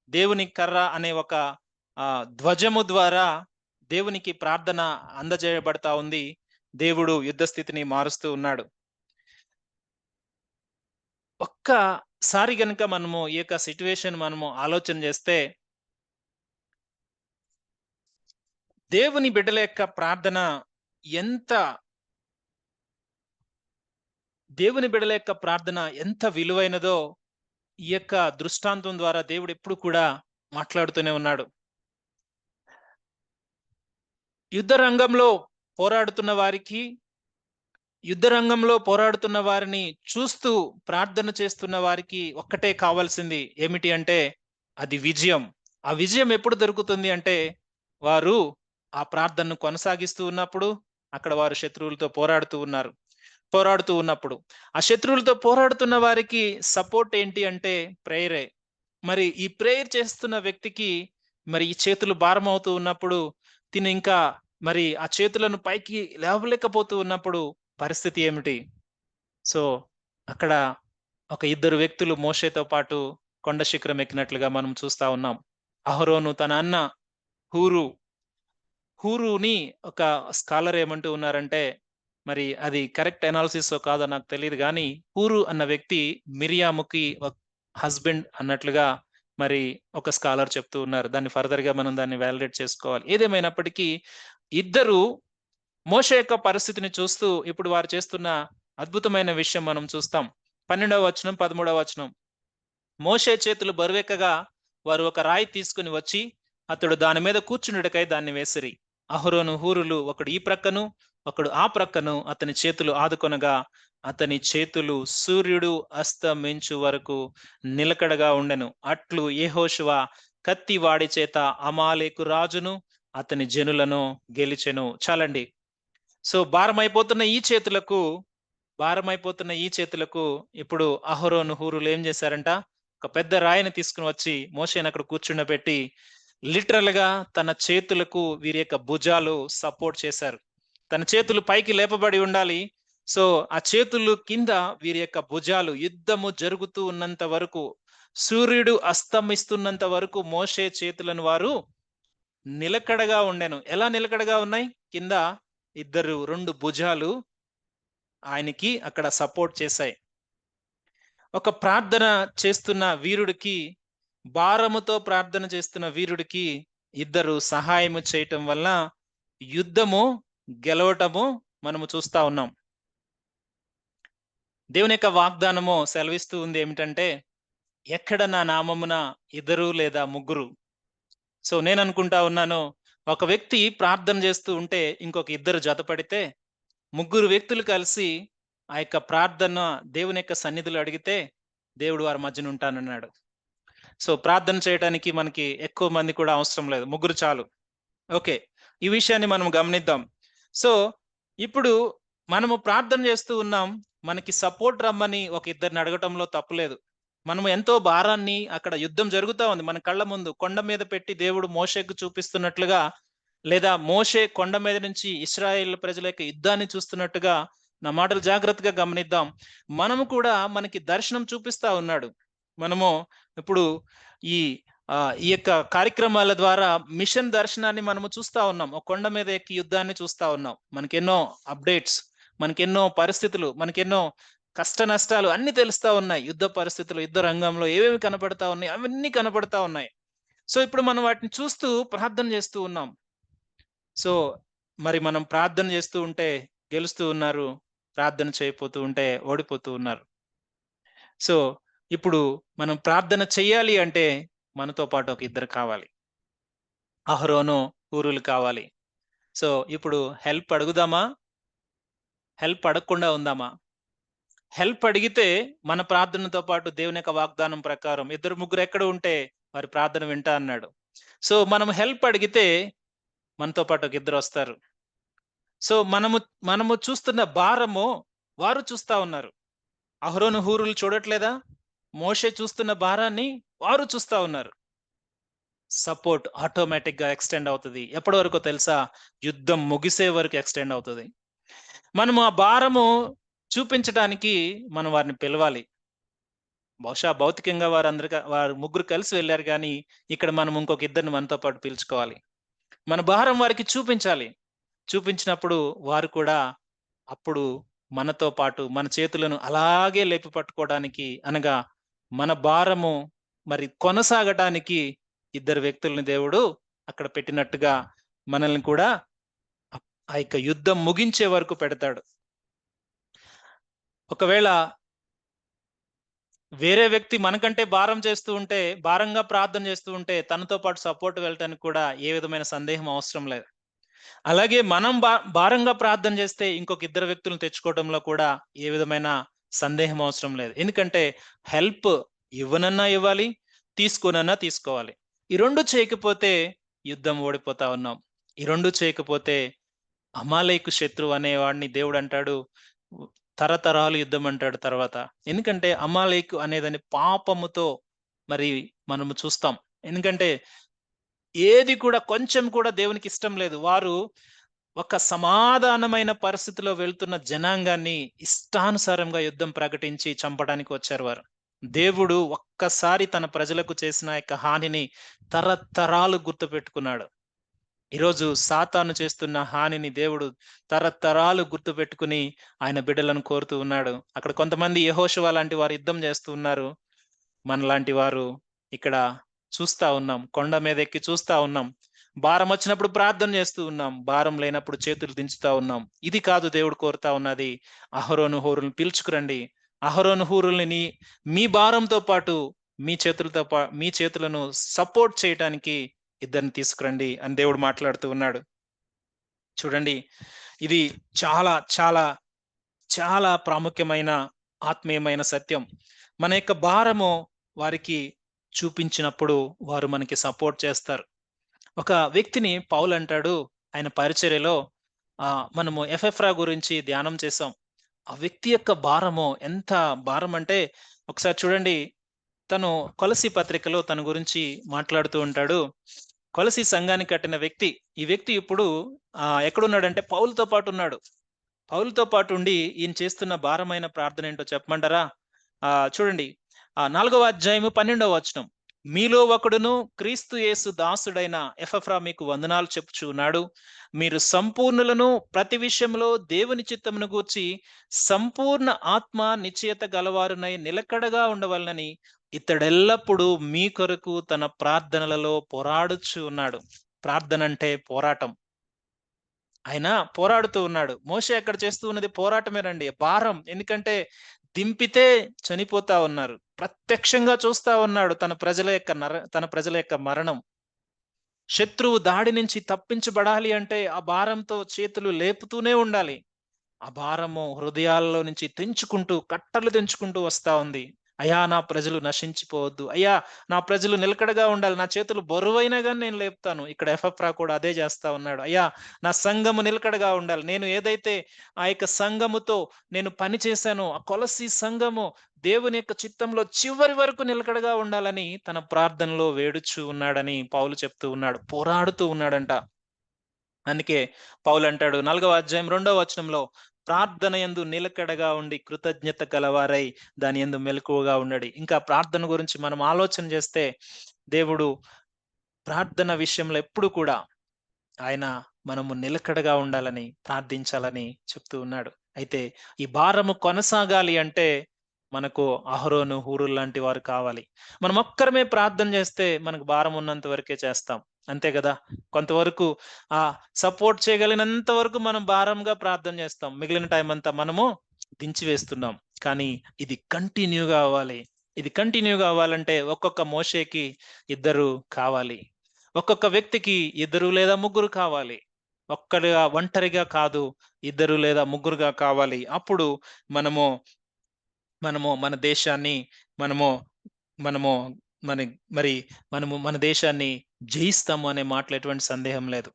దేవుని కర్ర అనే ఒక ధ్వజము ద్వారా దేవునికి ప్రార్థన అందజేయబడతా ఉంది. దేవుడు యుద్ధ స్థితిని మారుస్తూ ఉన్నాడు. ఒక్కసారి గనుక మనము ఈ యొక్క సిట్యుయేషన్ మనము ఆలోచన చేస్తే, దేవుని బిడ్డల యొక్క ప్రార్థన ఎంత దేవుని బిడ్డల యొక్క ప్రార్థన ఎంత విలువైనదో ఈ యొక్క దృష్టాంతం ద్వారా దేవుడు ఎప్పుడు కూడా మాట్లాడుతూనే ఉన్నాడు. యుద్ధ రంగంలో పోరాడుతున్న వారిని చూస్తూ ప్రార్థన చేస్తున్న వారికి ఒక్కటే కావాల్సింది ఏమిటి అంటే అది విజయం. ఆ విజయం ఎప్పుడు దొరుకుతుంది అంటే వారు ఆ ప్రార్థనను కొనసాగిస్తూ ఉన్నప్పుడు, అక్కడ వారు శత్రువులతో పోరాడుతూ ఉన్నప్పుడు ఆ శత్రువులతో పోరాడుతున్న వారికి సపోర్ట్ ఏంటి అంటే ప్రేయరే. మరి ఈ ప్రేయర్ చేస్తున్న వ్యక్తికి మరి ఈ చేతులు భారం అవుతూ ఉన్నప్పుడు, తిను ఇంకా మరి ఆ చేతులను పైకి లేవలేకపోతూ ఉన్నప్పుడు పరిస్థితి ఏమిటి? సో, అక్కడ ఒక ఇద్దరు వ్యక్తులు మోషేతో పాటు కొండ శిఖరం ఎక్కినట్లుగా మనం చూస్తా ఉన్నాం. అహరోను తన అన్న హూరు, హూరుని ఒక స్కాలర్ ఏమంటూ ఉన్నారంటే, మరి అది కరెక్ట్ అనాలిసిసో కాదో నాకు తెలీదు గానీ, హూరు అన్న వ్యక్తి మిరియాముకి హస్బెండ్ అన్నట్లుగా మరి ఒక స్కాలర్ చెప్తూ ఉన్నారు. దాన్ని ఫర్దర్‌గా మనం దాన్ని వాలిడేట్ చేసుకోవాలి. ఏదేమైనప్పటికీ ఇద్దరు మోషే యొక్క పరిస్థితిని చూస్తూ ఇప్పుడు వారు చేస్తున్న అద్భుతమైన విషయం మనం చూస్తాం. 12వ వచనం, 13వ వచనం. మోషే చేతులు బరువెక్కగా వారు ఒక రాయి తీసుకుని వచ్చి అతడు దాని మీద కూర్చుండుటకై దాన్ని వేసిరి. అహరోను హూరులు ఒకడు ఈ ప్రక్కను ఒకడు ఆ ప్రక్కను అతని చేతులు ఆదుకొనగా అతని చేతులు సూర్యుడు అస్తమించు వరకు నిలకడగా ఉండెను. అట్లు యెహోషువ కత్తి వాడి చేత అమాలేకు రాజును అతని జనులను గెలిచెను. చాలండి. సో భారమైపోతున్న ఈ చేతులకు ఇప్పుడు అహరోను హూరులు ఏం చేశారంట, ఒక పెద్ద రాయిని తీసుకుని వచ్చి మోషేని అక్కడ కూర్చుండబెట్టి లిటరల్ గా తన చేతులకు వీరి యొక్క భుజాలు సపోర్ట్ చేశారు. తన చేతులు పైకి లేపబడి ఉండాలి. సో ఆ చేతులు కింద వీరి యొక్క భుజాలు యుద్ధము జరుగుతూ ఉన్నంత వరకు, సూర్యుడు అస్తమిస్తున్నంత వరకు మోషే చేతులను వారు నిలకడగా ఉండెను. ఎలా నిలకడగా ఉన్నాయి? కింద రెండు భుజాలు ఆయనకి అక్కడ సపోర్ట్ చేశాయి. ఒక ప్రార్థన చేస్తున్న వీరుడికి, భారముతో ప్రార్థన చేస్తున్న వీరుడికి ఇద్దరు సహాయము చేయటం వల్ల యుద్ధము గెలవటము మనము చూస్తా ఉన్నాం. దేవుని యొక్క వాగ్దానము సెలవిస్తూ ఉంది ఏమిటంటే, ఎక్కడ నా నామమున ఇద్దరు లేదా ముగ్గురు. సో నేను అనుకుంటా ఉన్నాను, ఒక వ్యక్తి ప్రార్థన చేస్తూ ఉంటే ఇంకొక ఇద్దరు జతపడితే, ముగ్గురు వ్యక్తులు కలిసి ఆ యొక్క ప్రార్థన దేవుని యొక్క సన్నిధిలో అడిగితే దేవుడు వారి మధ్యన ఉంటానన్నాడు. సో ప్రార్థన చేయడానికి మనకి ఎక్కువ మంది కూడా అవసరం లేదు, ముగ్గురు చాలు. ఓకే, ఈ విషయాన్ని మనం గమనిద్దాం. సో ఇప్పుడు మనము ప్రార్థన చేస్తూ ఉన్నాం, మనకి సపోర్ట్ రమ్మని ఒక ఇద్దరిని అడగటంలో తప్పులేదు. మనము ఎంతో భారాన్ని, అక్కడ యుద్ధం జరుగుతా ఉంది మన కళ్ళ ముందు, కొండ మీద పెట్టి దేవుడు మోషేకు చూపిస్తున్నట్లుగా, లేదా మోషే కొండ మీద నుంచి ఇశ్రాయేల్ ప్రజల యొక్క యుద్ధాన్ని చూస్తున్నట్టుగా, నా మాటలు జాగ్రత్తగా గమనిద్దాం. మనము కూడా మనకి దర్శనం చూపిస్తా ఉన్నాడు. మనము ఇప్పుడు ఈ ఈ యొక్క కార్యక్రమాల ద్వారా మిషన్ దర్శనాన్ని మనము చూస్తా ఉన్నాం. ఒక కొండ మీద ఎక్కి యుద్ధాన్ని చూస్తా ఉన్నాం. మనకెన్నో అప్డేట్స్, మనకెన్నో పరిస్థితులు, మనకెన్నో కష్ట నష్టాలు అన్ని తెలుస్తా ఉన్నాయి. యుద్ధ పరిస్థితులు, యుద్ధ రంగంలో ఏవేవి కనపడతా ఉన్నాయి, అవన్నీ కనపడతా ఉన్నాయి. సో ఇప్పుడు మనం వాటిని చూస్తూ ప్రార్థన చేస్తూ ఉన్నాం. సో మరి మనం ప్రార్థన చేస్తూ ఉంటే గెలుస్తూ ఉన్నారు, ప్రార్థన చేయకపోతూ ఉంటే ఓడిపోతూ ఉన్నారు. సో ఇప్పుడు మనం ప్రార్థన చెయ్యాలి అంటే మనతో పాటు ఒక ఇద్దరు కావాలి, అహరోను హూరులు కావాలి. సో ఇప్పుడు హెల్ప్ అడుగుదామా, హెల్ప్ అడగకుండా ఉందామా? హెల్ప్ అడిగితే మన ప్రార్థనతో పాటు దేవుని యొక్క వాగ్దానం ప్రకారం ఇద్దరు ముగ్గురు ఎక్కడ ఉంటే వారి ప్రార్థన వింటా అన్నాడు. సో మనం హెల్ప్ అడిగితే మనతో పాటు ఒక ఇద్దరు వస్తారు. సో మనము చూస్తున్న భారము వారు చూస్తా ఉన్నారు. అహరోను హూరులు చూడట్లేదా? మోషే చూస్తున్న భారాన్ని వారు చూస్తా ఉన్నారు. సపోర్ట్ ఆటోమేటిక్ గా ఎక్స్టెండ్ అవుతుంది. ఎప్పటి వరకు తెలుసా? యుద్ధం ముగిసే వరకు ఎక్స్టెండ్ అవుతుంది. మనము ఆ భారము చూపించడానికి మనం వారిని పిలవాలి. బహుశా భౌతికంగా వారు ముగ్గురు కలిసి వెళ్ళారు కానీ ఇక్కడ మనం ఇంకొక ఇద్దరిని మనతో పాటు పిలుచుకోవాలి. మన భారం వారికి చూపించాలి. చూపించినప్పుడు వారు కూడా అప్పుడు మనతో పాటు మన చేతులను అలాగే లేపి పట్టుకోవడానికి, అనగా మన భారము మరి కొనసాగటానికి ఇద్దరు వ్యక్తుల్ని దేవుడు అక్కడ పెట్టినట్టుగా మనల్ని కూడా ఆ యొక్క యుద్ధం ముగించే వరకు పెడతాడు. ఒకవేళ వేరే వ్యక్తి మనకంటే భారంగా ప్రార్థన చేస్తూ ఉంటే తనతో పాటు సపోర్ట్ వెళ్ళటానికి కూడా ఏ విధమైన సందేహం అవసరం లేదు. అలాగే మనం భారంగా ప్రార్థన చేస్తే ఇంకొక ఇద్దరు వ్యక్తులను తెచ్చుకోవడంలో కూడా ఏ విధమైన సందేహం అవసరం లేదు. ఎందుకంటే హెల్ప్ ఇవ్వనన్నా ఇవ్వాలి, తీసుకోనన్నా తీసుకోవాలి. ఈ రెండు చేయకపోతే యుద్ధం ఓడిపోతా ఉన్నాం. ఈ రెండు చేయకపోతే అమాలేకు శత్రువు అనేవాడిని దేవుడు అంటాడు తరతరాలు యుద్ధం అంటాడు తర్వాత. ఎందుకంటే అమాలేకు అనేదాన్ని పాపముతో మరి మనము చూస్తాం. ఎందుకంటే ఏది కూడా కొంచెం కూడా దేవునికి ఇష్టం లేదు. వారు ఒక సమాధానమైన పరిస్థితిలో వెళ్తున్న జనాంగాన్ని ఇష్టానుసారంగా యుద్ధం ప్రకటించి చంపడానికి వచ్చారు వారు. దేవుడు ఒక్కసారి తన ప్రజలకు చేసిన యొక్క హానిని తరతరాలు గుర్తుపెట్టుకున్నాడు. ఈరోజు సాతాను చేస్తున్న హానిని దేవుడు తరతరాలు గుర్తుపెట్టుకుని ఆయన బిడ్డలను కోరుతూ ఉన్నాడు. అక్కడ కొంతమంది యెహోషువ లాంటి వారు యుద్ధం చేస్తూ ఉన్నారు. మనలాంటి వారు ఇక్కడ చూస్తా ఉన్నాం. కొండ మీద ఎక్కి చూస్తా ఉన్నాం. భారం వచ్చినప్పుడు ప్రార్థన చేస్తూ ఉన్నాం. భారం లేనప్పుడు చేతులు దించుతా ఉన్నాం. ఇది కాదు దేవుడు కోరుతా ఉన్నది. అహరోను హూరులను పిలుచుకురండి. అహరోను హూరుల్ని మీ భారంతో పాటు మీ చేతులను సపోర్ట్ చేయటానికి ఇద్దరిని తీసుకురండి అని దేవుడు మాట్లాడుతూ ఉన్నాడు. చూడండి, ఇది చాలా చాలా చాలా ప్రాముఖ్యమైన ఆత్మీయమైన సత్యం. మన యొక్క భారము వారికి చూపించినప్పుడు వారు మనకి సపోర్ట్ చేస్తారు. ఒక వ్యక్తిని పౌలు అంటాడు ఆయన పరిచర్యలో, మనము ఎఫెఫ్రా గురించి ధ్యానం చేసాం. ఆ వ్యక్తి యొక్క భారము ఎంత భారం అంటే ఒకసారి చూడండి, తను కొలసి పత్రికలో తన గురించి మాట్లాడుతూ ఉంటాడు. కొలసి సంఘానికి కట్టిన వ్యక్తి. ఈ వ్యక్తి ఇప్పుడు ఎక్కడున్నాడంటే పౌలుతో పాటు ఉన్నాడు. పౌలుతో పాటు ఉండి ఈయన చేస్తున్న భారమైన ప్రార్థన ఏంటో చెప్పమంటారా? చూడండి, 4వ అధ్యాయము 12వ వచనం. మీలో ఒకడును క్రీస్తు యేసు దాసుడైన ఎపఫ్రా మీకు వందనాలు చెప్పుచున్నాడు. మీరు సంపూర్ణులను ప్రతి విషయంలో దేవుని చిత్తమును గూర్చి సంపూర్ణ ఆత్మ నిశ్చయత గలవారునై నిలకడగా ఉండవలనని ఇతడెల్లప్పుడూ మీ కొరకు తన ప్రార్థనలలో పోరాడుచు ఉన్నాడు. ప్రార్థన అంటే పోరాటం. ఆయన పోరాడుతూ ఉన్నాడు. మోషే అక్కడ చేస్తూ ఉన్నది పోరాటమేనండి, భారం. ఎందుకంటే దింపితే చనిపోతా ఉన్నారు. ప్రత్యక్షంగా చూస్తా ఉన్నాడు తన ప్రజల యొక్క మరణం. శత్రువు దాడి నుంచి తప్పించబడాలి అంటే ఆ భారంతో చేతులు లేపుతూనే ఉండాలి. ఆ భారము హృదయాల్లో నుంచి కట్టలు తెంచుకుంటూ వస్తా ఉంది. అయ్యా, నా ప్రజలు నశించిపోవద్దు. అయ్యా, నా ప్రజలు నిలకడగా ఉండాలి. నా చేతులు బరువైనా కానీ నేను లేపుతాను. ఇక్కడ ఎఫెఫ్రా కూడా అదే చేస్తా ఉన్నాడు. అయ్యా, నా సంఘము నిలకడగా ఉండాలి. నేను ఏదైతే ఆ యొక్క సంఘముతో నేను పని చేశానో ఆ కొలసి సంఘము దేవుని యొక్క చిత్తంలో చివరి వరకు నిలకడగా ఉండాలని తన ప్రార్థనలో వేడుచు ఉన్నాడని పౌలు చెప్తూ ఉన్నాడు. పోరాడుతూ ఉన్నాడంట. అందుకే పౌలు అంటాడు 4వ అధ్యాయం 2వ వచనంలో, ప్రార్థన యందు నిలకడగా ఉండి కృతజ్ఞత గలవారై దాని యందు మెలకువగా ఉండడి. ఇంకా ప్రార్థన గురించి మనం ఆలోచన చేస్తే దేవుడు ప్రార్థన విషయంలో ఎప్పుడు కూడా ఆయన మనము నిలకడగా ఉండాలని ప్రార్థించాలని చెప్తూ ఉన్నాడు. అయితే ఈ భారము కొనసాగాలి అంటే మనకు అహరోను హూరుల్ లాంటి వారు కావాలి. మనం ఒక్కరమే ప్రార్థన చేస్తే మనకు భారం ఉన్నంత వరకే చేస్తాం, అంతే కదా. కొంతవరకు సపోర్ట్ చేయగలిగినంత వరకు మనం భారంగా ప్రార్థన చేస్తాం. మిగిలిన టైం అంతా మనము దించి వేస్తున్నాం. కానీ ఇది కంటిన్యూగా అవ్వాలి. ఇది కంటిన్యూగా అవ్వాలంటే ఒక్కొక్క మోషేకి ఇద్దరు కావాలి. ఒక్కొక్క వ్యక్తికి 2 లేదా 3 కావాలి. ఒంటరిగా కాదు, 2 లేదా 3గా కావాలి. అప్పుడు మనము మనము మన దేశాన్ని మనము మనము మన మరి మనము మన దేశాన్ని జయిస్తాము అనే మాటలో ఎటువంటి సందేహం లేదు.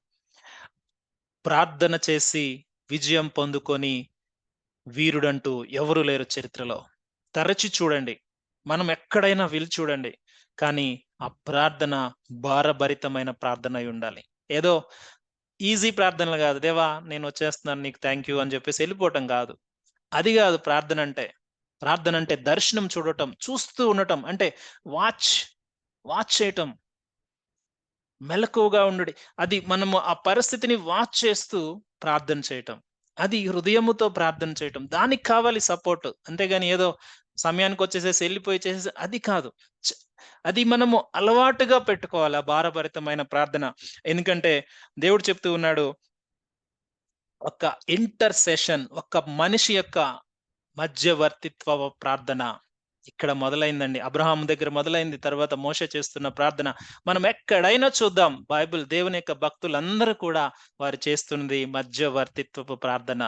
ప్రార్థన చేసి విజయం పొందుకొని వీరుడంటూ ఎవరు లేరు చరిత్రలో. తరచి చూడండి. మనం ఎక్కడైనా వెళ్లి చూడండి. కానీ ఆ ప్రార్థన భారభరితమైన ప్రార్థన అయ్యుండాలి. ఏదో ఈజీ ప్రార్థనలు గాదు. దేవా నేనొచ్చేస్తున్నాను నీకు థాంక్ యూ అని జెప్పేసి ఎళ్ళిపోవటం గాదు. అది గాదు ప్రార్థనంటే. ప్రార్థనంటే దర్శనం చూడటం, చూస్తూ ఉండటం. అంటే వాచ్, వాచ్ చేయటం. మెలకువగా ఉండుడి. అది మనము ఆ పరిస్థితిని వాచ్ చేస్తూ ప్రార్థన చేయటం. అది హృదయముతో ప్రార్థన చేయటం. దానికి కావాలి సపోర్ట్. అంతేగాని ఏదో సమయానికొచ్చేసేసి ఎళ్ళిపోయి చేసేసి అది కాదు. చ్ అది మనము అలవాటుగా పెట్టుకోవాలి ఆ భారభరితమైన ప్రార్థన. ఎందుకంటే దేవుడు చెప్తూ ఉన్నాడు, ఒక ఇంటర్సెషన్ ఒక మనిషి యొక్క మధ్యవర్తిత్వ ప్రార్థన ఇక్కడ మొదలైందండి. అబ్రహాము దగ్గర మొదలైంది. తర్వాత మోషే చేస్తున్న ప్రార్థన. మనం ఎక్కడైనా చూద్దాం దేవుని యొక్క భక్తులందరూ కూడా వారు చేస్తున్నది మధ్యవర్తిత్వపు ప్రార్థన.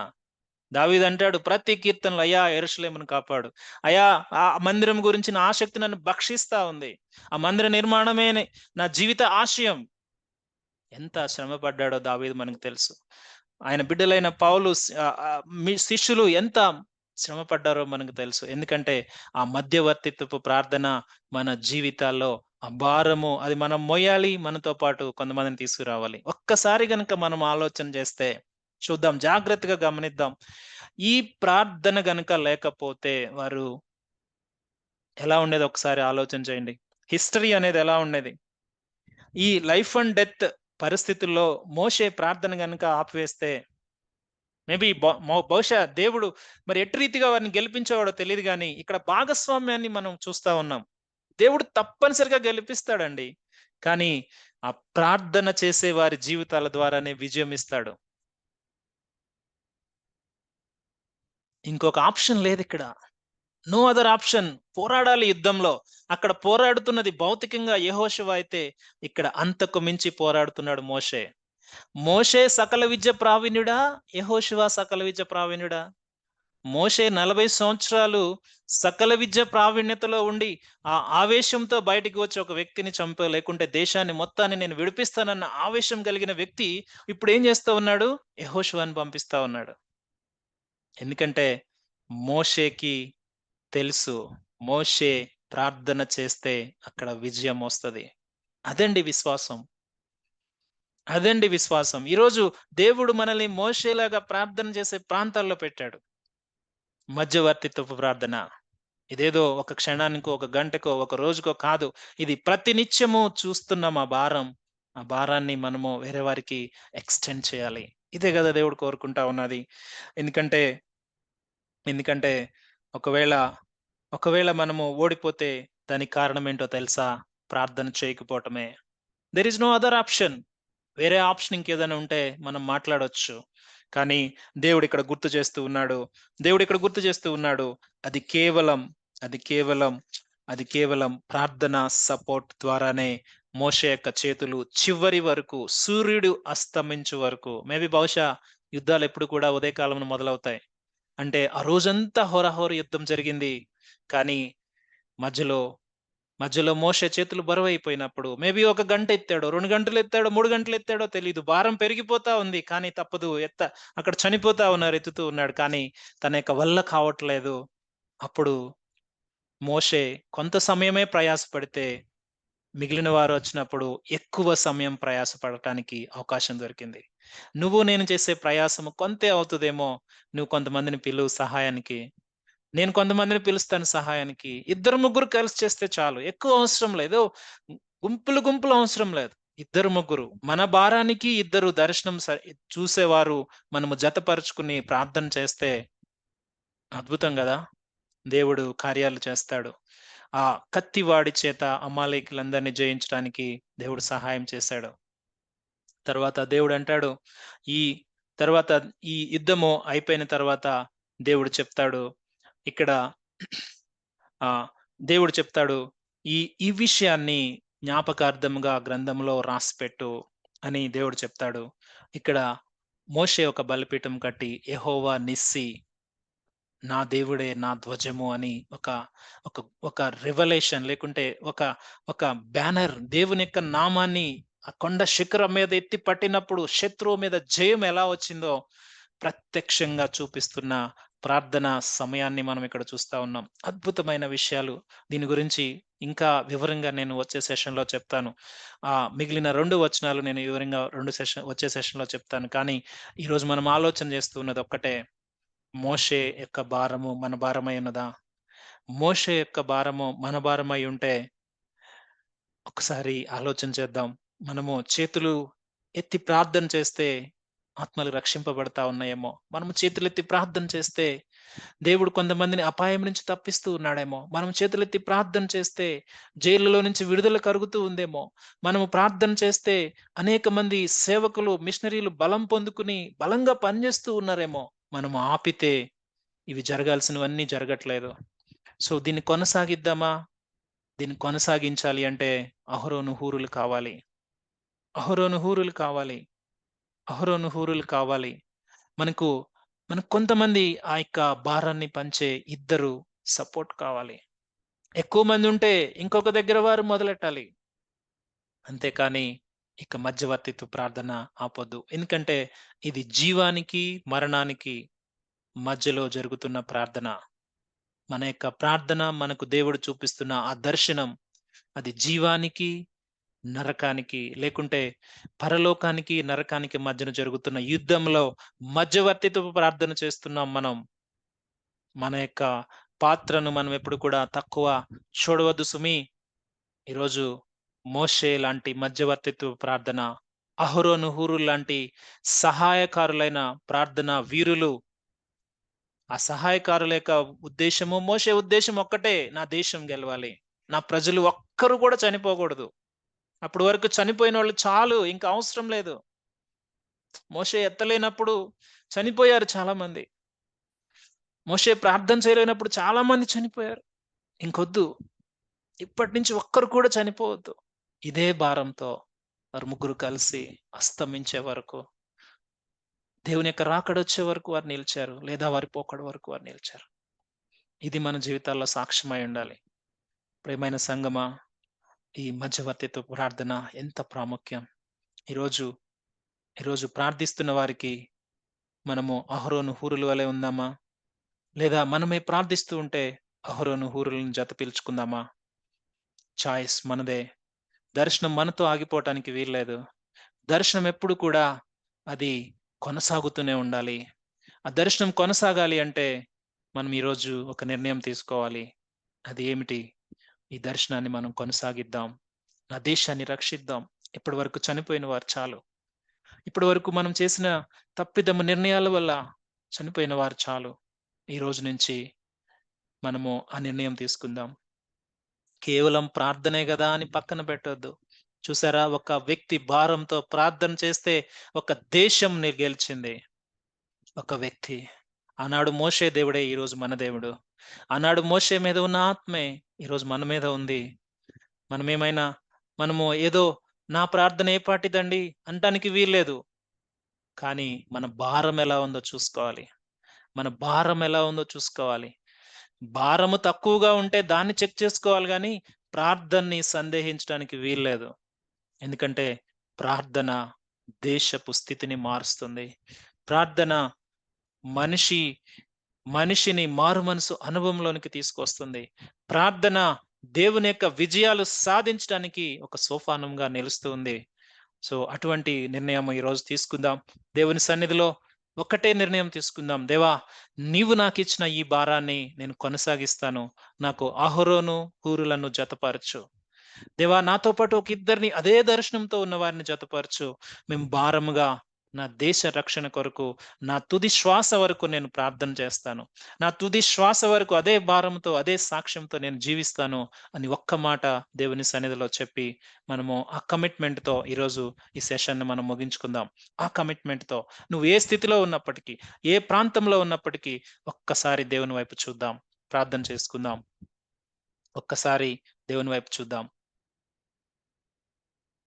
దావీదంటాడు ప్రతి కీర్తనలో, అయ్యా యెరూషలేమును కాపాడు. అయ్యా ఆ మందిరం గురించిన ఆసక్తి నన్ను భక్షిస్తా ఉంది. ఆ మందిర నిర్మాణమే నా జీవిత ఆశయం. ఎంత శ్రమ పడ్డాడో దావీదు మనకు తెలుసు. ఆయన బిడ్డలైన పౌలు మీ శిష్యులు ఎంత శ్రమ పడ్డారో మనకు తెలుసు. ఎందుకంటే ఆ మధ్యవర్తిత్వపు ప్రార్థన మన జీవితాల్లో ఆ భారము అది మనం మోయాలి. మనతో పాటు కొంతమందిని తీసుకురావాలి. ఒక్కసారి గనుక మనం ఆలోచన చేస్తే చూద్దాం, జాగ్రత్తగా గమనిద్దాం. ఈ ప్రార్థన గనుక లేకపోతే వారు ఎలా ఉండేదో ఒకసారి ఆలోచన చేయండి. హిస్టరీ అనేది ఎలా ఉండేది? ఈ లైఫ్ అండ్ డెత్ పరిస్థితుల్లో మోషే ప్రార్థన గనుక ఆపివేస్తే మేబీ బహుశా దేవుడు మరి ఎట్టి రీతిగా వారిని గెలిపించేవాడో తెలీదు గానీ, ఇక్కడ భాగస్వామ్యాన్ని మనం చూస్తా ఉన్నాం. దేవుడు తప్పనిసరిగా గెలిపిస్తాడండి. కానీ, ఆ ప్రార్థన చేసే వారి జీవితాల ద్వారానే విజయం ఇస్తాడు. ఇంకొక ఆప్షన్ లేదిక్కడ. No other option. పోరాడాలి యుద్ధంలో. అక్కడ పోరాడుతున్నది భౌతికంగా యెహోషువ అయితే, ఇక్కడ అంతకు మించి పోరాడుతున్నాడు మోషే. మోషే సకల విద్య ప్రావీణ్యుడా? యెహోషువ సకల విద్య ప్రావీణ్యుడా? మోషే 40 సంవత్సరాలు సకల విద్య ప్రావీణ్యతలో ఉండి, ఆ ఆవేశంతో బయటికి వచ్చి ఒక వ్యక్తిని లేకుంటే దేశాన్ని మొత్తాన్ని నేను విడిపిస్తానన్న ఆవేశం కలిగిన వ్యక్తి ఇప్పుడేం చేస్తా ఉన్నాడు? యెహోషువని పంపిస్తా ఉన్నాడు. ఎందుకంటే మోషేకి తెలుసు. మోషే ప్రార్థన చేస్తే అక్కడ విజయం వస్తది. అదండి విశ్వాసం. అదండి విశ్వాసం. ఈరోజు దేవుడు మనల్ని మోషేలాగా ప్రార్థన చేసే ప్రాంతాల్లో పెట్టాడు. మధ్యవర్తిత్వపు ప్రార్థన. ఇదేదో ఒక క్షణానికో, ఒక గంటకో, ఒక రోజుకో కాదు. ఇది ప్రతినిత్యము చూస్తున్న మా భారం. ఆ భారాన్ని మనము వేరే వారికి ఎక్స్‌టెండ్ చేయాలి. ఇదే గదా దేవుడు కోరుకుంటా ఉన్నది. ఎందుకంటే, ఎందుకంటే ఒకవేళ, ఒకవేళ మనము ఓడిపోతే దానికి కారణం ఏంటో తెలుసా? ప్రార్థన చేయకపోవటమే. There is no other option. వేరే ఆప్షన్ ఇంకేదైనా ఉంటే మనం మాట్లాడొచ్చు. కానీ దేవుడిక్కడ గుర్తు చేస్తూ ఉన్నాడు. దేవుడిక్కడ గుర్తు చేస్తూ ఉన్నాడు. అది కేవలం, అది కేవలం, అది కేవలం ప్రార్థన సపోర్ట్ ద్వారానే మోషే యొక్క చేతులు చివరి వరకు సూర్యుడు అస్తమించు వరకు మేబీ బహుశా యుద్ధాలెప్పుడు కూడా ఉదయకాలంలో మొదలవుతాయి. అంటే ఆ రోజంతా హోరాహోరీ యుద్ధం జరిగింది. కానీ మధ్యలో మధ్యలో మోషే చేతులు బరువైపోయినప్పుడు మేబీ ఒక గంట ఎత్తాడో, 2 గంటలు ఎత్తాడో, 3 గంటలు ఎత్తాడో తెలీదు. భారం పెరిగిపోతా ఉంది. కానీ తప్పదు. అక్కడ చనిపోతా ఉన్నారు. ఎత్తుతూ ఉన్నాడు. కానీ తన యొక్క వల్ల కావట్లేదు. అప్పుడు మోషే కొంత సమయమే ప్రయాసపడితే, మిగిలిన వారు వచ్చినప్పుడు ఎక్కువ సమయం ప్రయాసపడటానికి అవకాశం దొరికింది. నువ్వు నేను చేసే ప్రయాసము కొంతే అవుతదేమో. నువ్వు కొంతమందిని పిలువు సహాయానికి. నేను కొంతమందిని పిలుస్తాను సహాయానికి. ఇద్దరు, ముగ్గురు కలిసి చేస్తే చాలు. ఎక్కువ అవసరం లేదు. గుంపులు, గుంపులు అవసరం లేదు. ఇద్దరు, ముగ్గురు. మన భారానికి ఇద్దరు దర్శనం చూసేవారు మనము జతపరుచుకుని ప్రార్థన చేస్తే అద్భుతం గదా! దేవుడు కార్యాలు చేస్తాడు. ఆ కత్తివాడి చేత అమాలేకులందరిని జయించడానికి దేవుడు సహాయం చేశాడు. తర్వాత దేవుడంటాడు, ఈ తర్వాత ఈ యుద్ధము అయిపోయిన తర్వాత దేవుడు చెప్తాడు ఇక్కడ ఆ! దేవుడు చెప్తాడు, "ఈ ఈ విషయాన్ని జ్ఞాపకార్థముగా గ్రంథంలో రాసిపెట్టు" అని దేవుడు చెప్తాడు. ఇక్కడ మోషే ఒక బలిపీఠం కట్టి యెహోవా నిస్సి నా దేవుడే నా ధ్వజము అని ఒక ఒక ఒక రివలేషన్ లేకుంటే ఒక ఒక బ్యానర్ దేవుని యొక్క నామాన్ని ఆ కొండ శిఖరం మీద ఎత్తి పట్టినప్పుడు శత్రువు మీద జయం ఎలా వచ్చిందో ప్రత్యక్షంగా చూపిస్తున్న ప్రార్థన సమయాన్ని మనం ఇక్కడ చూస్తా ఉన్నాం. అద్భుతమైన విషయాలు. దీని గురించి ఇంకా వివరంగా నేను వచ్చే సెషన్‌లో చెప్తాను. మిగిలిన 2 వచనాలు నేను వివరంగా వచ్చే సెషన్‌లో చెప్తాను. కానీ ఈరోజు మనం ఆలోచన చేస్తూ ఉన్నది ఒక్కటే. మోషే యొక్క భారము మన భారమై ఉన్నదా? మోషే యొక్క భారము మన భారమై ఉంటే ఒకసారి ఆలోచన చేద్దాం. మనము చేతులు ఎత్తి ప్రార్థన చేస్తే ఆత్మలు రక్షింపబడతా ఉన్నాయేమో! మనము చేతులెత్తి ప్రార్థన చేస్తే దేవుడు కొంతమందిని అపాయం నుంచి తప్పిస్తూ ఉన్నాడేమో! మనం చేతులెత్తి ప్రార్థన చేస్తే జైలులో నుంచి విడుదల కలుగుతూ ఉందేమో! మనము ప్రార్థన చేస్తే అనేక మంది సేవకులు, మిషనరీలు బలం పొందుకుని బలంగా పనిచేస్తూ ఉన్నారేమో! మనము ఆపితే ఇవి జరగాల్సినవన్నీ జరగట్లేదు. సో, దీన్ని కొనసాగిద్దామా? దీన్ని కొనసాగించాలి అంటే అహరోను హూరులు కావాలి. అహరోను హూరులు కావాలి. అహరోను హూరులు కావాలి. మనకు మనకు కొంతమంది ఆ యొక్క భారాన్ని పంచే ఇద్దరు సపోర్ట్ కావాలి. ఎక్కువ మంది ఉంటే ఇంకొక దగ్గర వారు మొదలెట్టాలి. అంతేకాని ఇక మధ్యవర్తిత్వ ప్రార్థన ఆపొద్దు. ఎందుకంటే ఇది జీవానికి, మరణానికి మధ్యలో జరుగుతున్న ప్రార్థన. మన యొక్క ప్రార్థన మనకు దేవుడు చూపిస్తున్న ఆ దర్శనం అది జీవానికి, నరకానికి లేకుంటే పరలోకానికి, నరకానికి మధ్యన జరుగుతున్న యుద్ధంలో మధ్యవర్తిత్వ ప్రార్థన చేస్తున్నాం మనం. మన యొక్క పాత్రను మనం ఎప్పుడు కూడా తక్కువ చూడవద్దు సుమీ. ఈరోజు మోషే లాంటి మధ్యవర్తిత్వ ప్రార్థన, అహరోను, హూరు లాంటి సహాయకారులైన ప్రార్థన వీరులు ఆ సహాయకారుల యొక్క ఉద్దేశము మోషే ఉద్దేశం ఒక్కటే. నా దేశం గెలవాలి. నా ప్రజలు ఒక్కరు కూడా చనిపోకూడదు. అప్పటి వరకు చనిపోయినోళ్ళు చాలు. ఇంక అవసరం లేదు. మోషే ఎత్తలేనప్పుడు చనిపోయారు చాలామంది. మోషే ప్రార్థన చేయలేనప్పుడు చాలా మంది చనిపోయారు. ఇంకొద్దు. ఇప్పటినుంచి ఒక్కరు కూడా చనిపోవద్దు. ఇదే భారంతో వారు ముగ్గురు కలిసి అస్తమించే వరకు, దేవుని యొక్క రాకడొచ్చే వరకు వారు నిలిచారు. లేదా వారి పోకడ వరకు వారు నిలిచారు. ఇది మన జీవితాల్లో సాక్ష్యమై ఉండాలి. ప్రియమైన సంగమా, ఈ మధ్యవర్తిత్వ ప్రార్థన ఎంత ప్రాముఖ్యం. ఈరోజు ఈరోజు ప్రార్థిస్తున్న వారికి మనము అహరోను హూరుల వలె ఉందామా? లేదా మనమే ప్రార్థిస్తూ ఉంటే అహరోను హూరులను జత పీల్చుకుందామా? చాయిస్ మనదే. దర్శనం మనతో ఆగిపోవటానికి వీల్లేదు. దర్శనం ఎప్పుడు కూడా అది కొనసాగుతూనే ఉండాలి. ఆ దర్శనం కొనసాగాలి అంటే మనం ఈరోజు ఒక నిర్ణయం తీసుకోవాలి. అది ఏమిటి? ఈ దర్శనాన్ని మనం కొనసాగిద్దాం. నా దేశాన్ని రక్షిద్దాం. ఇప్పటి వరకు చనిపోయిన వారు చాలు. ఇప్పటి వరకు మనం చేసిన తప్పిదమ్ము నిర్ణయాల వల్ల చనిపోయిన వారు చాలు. ఈ రోజు నుంచి మనము ఆ నిర్ణయం తీసుకుందాం. కేవలం ప్రార్థనే గదా అని పక్కన పెట్టొద్దు. చూసారా, ఒక వ్యక్తి భారంతో ప్రార్థన చేస్తే ఒక దేశం గెలిచింది. ఒక వ్యక్తి. ఆనాడు మోషే దేవుడే ఈరోజు మన దేవుడు. ఆనాడు మోషే మీద ఉన్న ఆత్మే ఈరోజు మన మీద ఉంది. మనమేమైనా మనము ఏదో నా ప్రార్థన ఏ పాటిదండి అనటానికి వీల్లేదు. కానీ మన భారం ఎలా ఉందో చూసుకోవాలి. మన భారం ఎలా ఉందో చూసుకోవాలి. భారము తక్కువగా ఉంటే దాన్ని చెక్ చేసుకోవాలి గానీ, ప్రార్థనని సందేహించడానికి వీల్లేదు. ఎందుకంటే ప్రార్థన దేశపు స్థితిని మారుస్తుంది. ప్రార్థన మనిషి మనిషిని మారుమనసు అనుభవంలోనికి తీసుకొస్తుంది. ప్రార్థన దేవుని యొక్క విజయాలు సాధించడానికి ఒక సోపానంగా నిలుస్తుంది. సో, అటువంటి నిర్ణయం ఈరోజు తీసుకుందాం. దేవుని సన్నిధిలో ఒక్కటే నిర్ణయం తీసుకుందాం. దేవా, నీవు నాకిచ్చిన ఈ భారాన్ని నేను కొనసాగిస్తాను. నాకు అహరోను, హూరులను జతపరచు. దేవా, నాతో పాటు ఒక ఇద్దరిని అదే దర్శనంతో ఉన్న వారిని జతపరచు. మేము భారముగా నా దేశ రక్షణ కొరకు నా తుది శ్వాస వరకు నేను ప్రార్థన చేస్తాను. నా తుది శ్వాస వరకు అదే భారంతో, అదే సాక్ష్యంతో నేను జీవిస్తాను అని ఒక్క మాట దేవుని సన్నిధిలో చెప్పి మనము ఆ కమిట్మెంట్‌తో ఈరోజు ఈ సెషన్‌ని మనం ముగించుకుందాం. ఆ కమిట్మెంట్‌తో నువ్వు ఏ స్థితిలో ఉన్నప్పటికీ, ఏ ప్రాంతంలో ఉన్నప్పటికీ ఒక్కసారి దేవుని వైపు చూద్దాం. ప్రార్థన చేసుకుందాం. ఒక్కసారి దేవుని వైపు చూద్దాం.